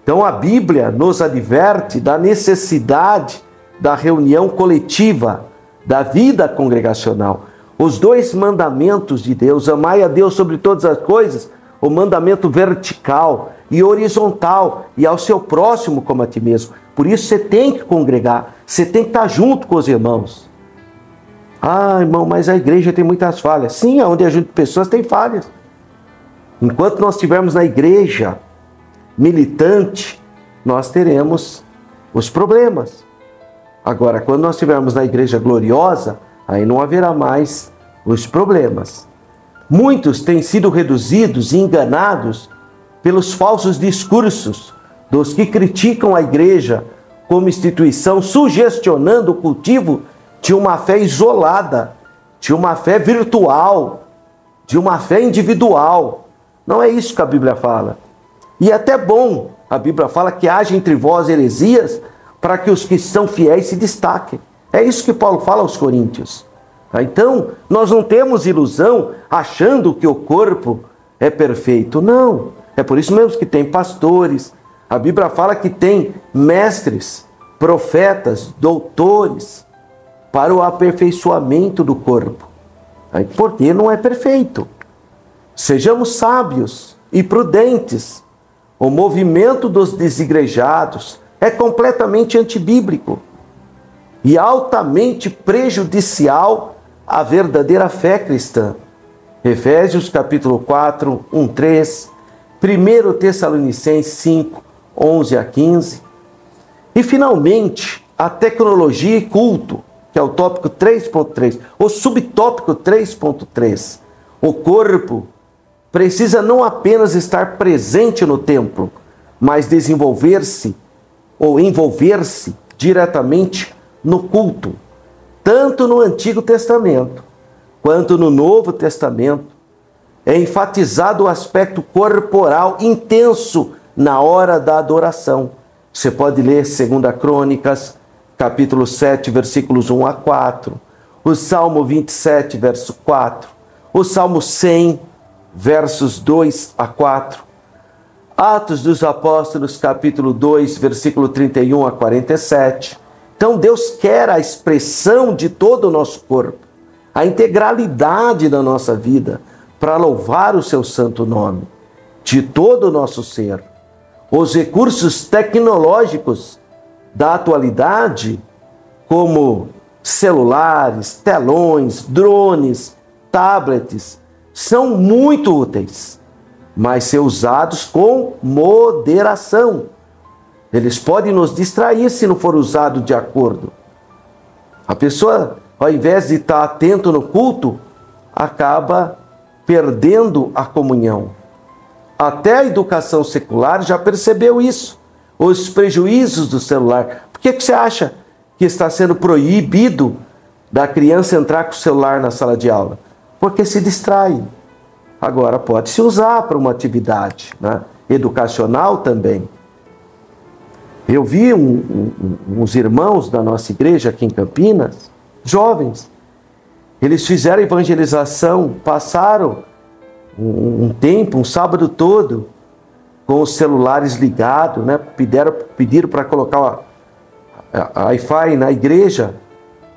então a Bíblia nos adverte da necessidade da reunião coletiva, da vida congregacional. Os dois mandamentos de Deus, amai a Deus sobre todas as coisas, o mandamento vertical e horizontal, e ao seu próximo como a ti mesmo. Por isso você tem que congregar, você tem que estar junto com os irmãos. Ah, irmão, mas a igreja tem muitas falhas. Sim, onde a gente pessoas tem falhas. Enquanto nós estivermos na igreja militante, nós teremos os problemas. Agora, quando nós estivermos na igreja gloriosa, aí não haverá mais os problemas. Muitos têm sido reduzidos e enganados pelos falsos discursos dos que criticam a igreja como instituição, sugestionando o cultivo de uma fé isolada, de uma fé virtual, de uma fé individual. Não é isso que a Bíblia fala. E é até bom, a Bíblia fala que haja entre vós heresias para que os que são fiéis se destaquem. É isso que Paulo fala aos Coríntios. Então, nós não temos ilusão achando que o corpo é perfeito. Não. É por isso mesmo que tem pastores. A Bíblia fala que tem mestres, profetas, doutores para o aperfeiçoamento do corpo. Porque não é perfeito. Sejamos sábios e prudentes. O movimento dos desigrejados é completamente antibíblico e altamente prejudicial à verdadeira fé cristã. Efésios capítulo 4, 1, 3, 1 Tessalonicenses 5, 11 a 15. E finalmente, a tecnologia e culto, que é o tópico 3.3, o subtópico 3.3. O corpo precisa não apenas estar presente no templo, mas desenvolver-se ou envolver-se diretamente no culto, tanto no Antigo Testamento quanto no Novo Testamento. É enfatizado o aspecto corporal intenso na hora da adoração. Você pode ler 2 Crônicas, capítulo 7, versículos 1 a 4, o Salmo 27, verso 4, o Salmo 100, versos 2 a 4, Atos dos Apóstolos, capítulo 2, versículo 31 a 47. Então Deus quer a expressão de todo o nosso corpo, a integralidade da nossa vida, para louvar o seu santo nome, de todo o nosso ser. Os recursos tecnológicos da atualidade, como celulares, telões, drones, tablets, são muito úteis, mas ser usados com moderação. Eles podem nos distrair se não for usado de acordo. A pessoa, ao invés de estar atento no culto, acaba perdendo a comunhão. Até a educação secular já percebeu isso, os prejuízos do celular. Por que você acha que está sendo proibido da criança entrar com o celular na sala de aula? Porque se distrai. Agora pode-se usar para uma atividade, né, educacional também. Eu vi uns irmãos da nossa igreja aqui em Campinas, jovens. Eles fizeram evangelização, passaram um tempo, um sábado todo, com os celulares ligados, né? Pediram para colocar a Wi-Fi na igreja,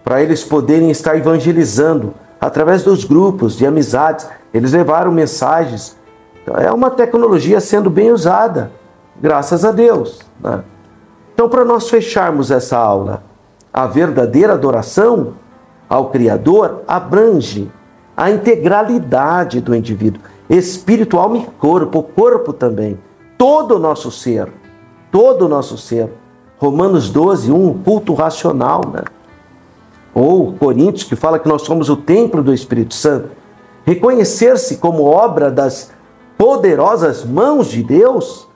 para eles poderem estar evangelizando através dos grupos de amizades. Eles levaram mensagens. Então, é uma tecnologia sendo bem usada, graças a Deus, né? Então, para nós fecharmos essa aula, a verdadeira adoração ao Criador abrange a integralidade do indivíduo, espírito, alma e corpo, o corpo também, todo o nosso ser, todo o nosso ser. Romanos 12, 1, culto racional, né? Ou Coríntios, que fala que nós somos o templo do Espírito Santo. Reconhecer-se como obra das poderosas mãos de Deus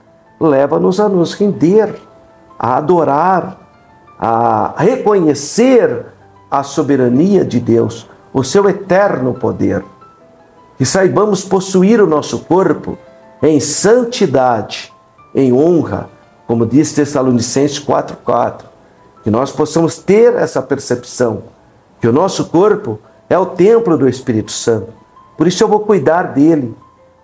leva-nos a nos render, a adorar, a reconhecer a soberania de Deus, o seu eterno poder. Que saibamos possuir o nosso corpo em santidade, em honra, como diz Tessalonicenses 4:4. Que nós possamos ter essa percepção, que o nosso corpo é o templo do Espírito Santo. Por isso eu vou cuidar dele,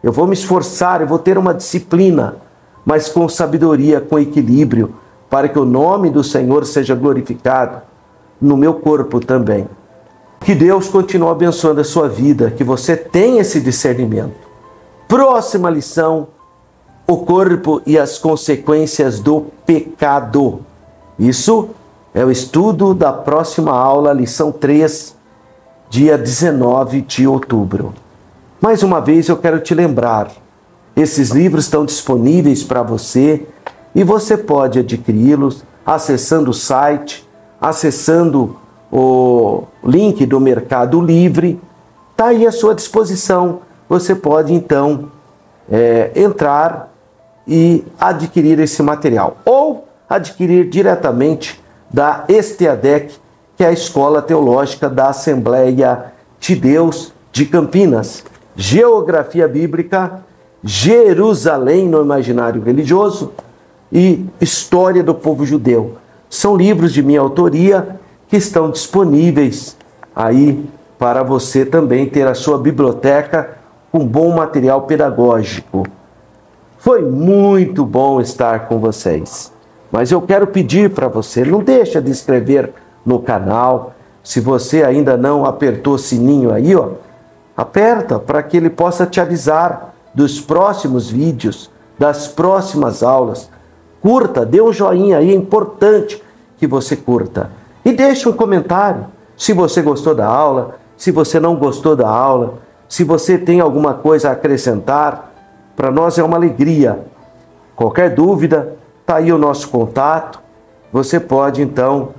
eu vou me esforçar, eu vou ter uma disciplina, mas com sabedoria, com equilíbrio, para que o nome do Senhor seja glorificado no meu corpo também. Que Deus continue abençoando a sua vida, que você tenha esse discernimento. Próxima lição, o corpo e as consequências do pecado. Isso é o estudo da próxima aula, lição 3, dia 19 de outubro. Mais uma vez eu quero te lembrar, esses livros estão disponíveis para você e você pode adquiri-los acessando o site, acessando o link do Mercado Livre, está aí à sua disposição. Você pode então entrar e adquirir esse material, ou adquirir diretamente da Esteadec, que é a Escola Teológica da Assembleia de Deus de Campinas. Geografia Bíblica, Jerusalém no Imaginário Religioso e História do Povo Judeu. São livros de minha autoria que estão disponíveis aí para você também ter a sua biblioteca com bom material pedagógico. Foi muito bom estar com vocês, mas eu quero pedir para você, não deixa de inscrever no canal. Se você ainda não apertou o sininho aí, ó, aperta para que ele possa te avisar dos próximos vídeos, das próximas aulas. Curta, dê um joinha aí, é importante que você curta. E deixe um comentário, se você gostou da aula, se você não gostou da aula, se você tem alguma coisa a acrescentar. Para nós é uma alegria. Qualquer dúvida, está aí o nosso contato. Você pode então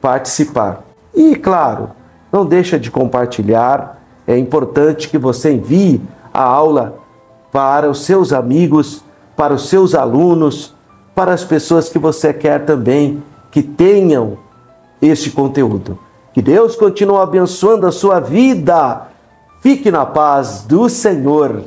participar. E claro, não deixa de compartilhar. É importante que você envie a aula para os seus amigos, para os seus alunos, para as pessoas que você quer também que tenham este conteúdo. Que Deus continue abençoando a sua vida. Fique na paz do Senhor.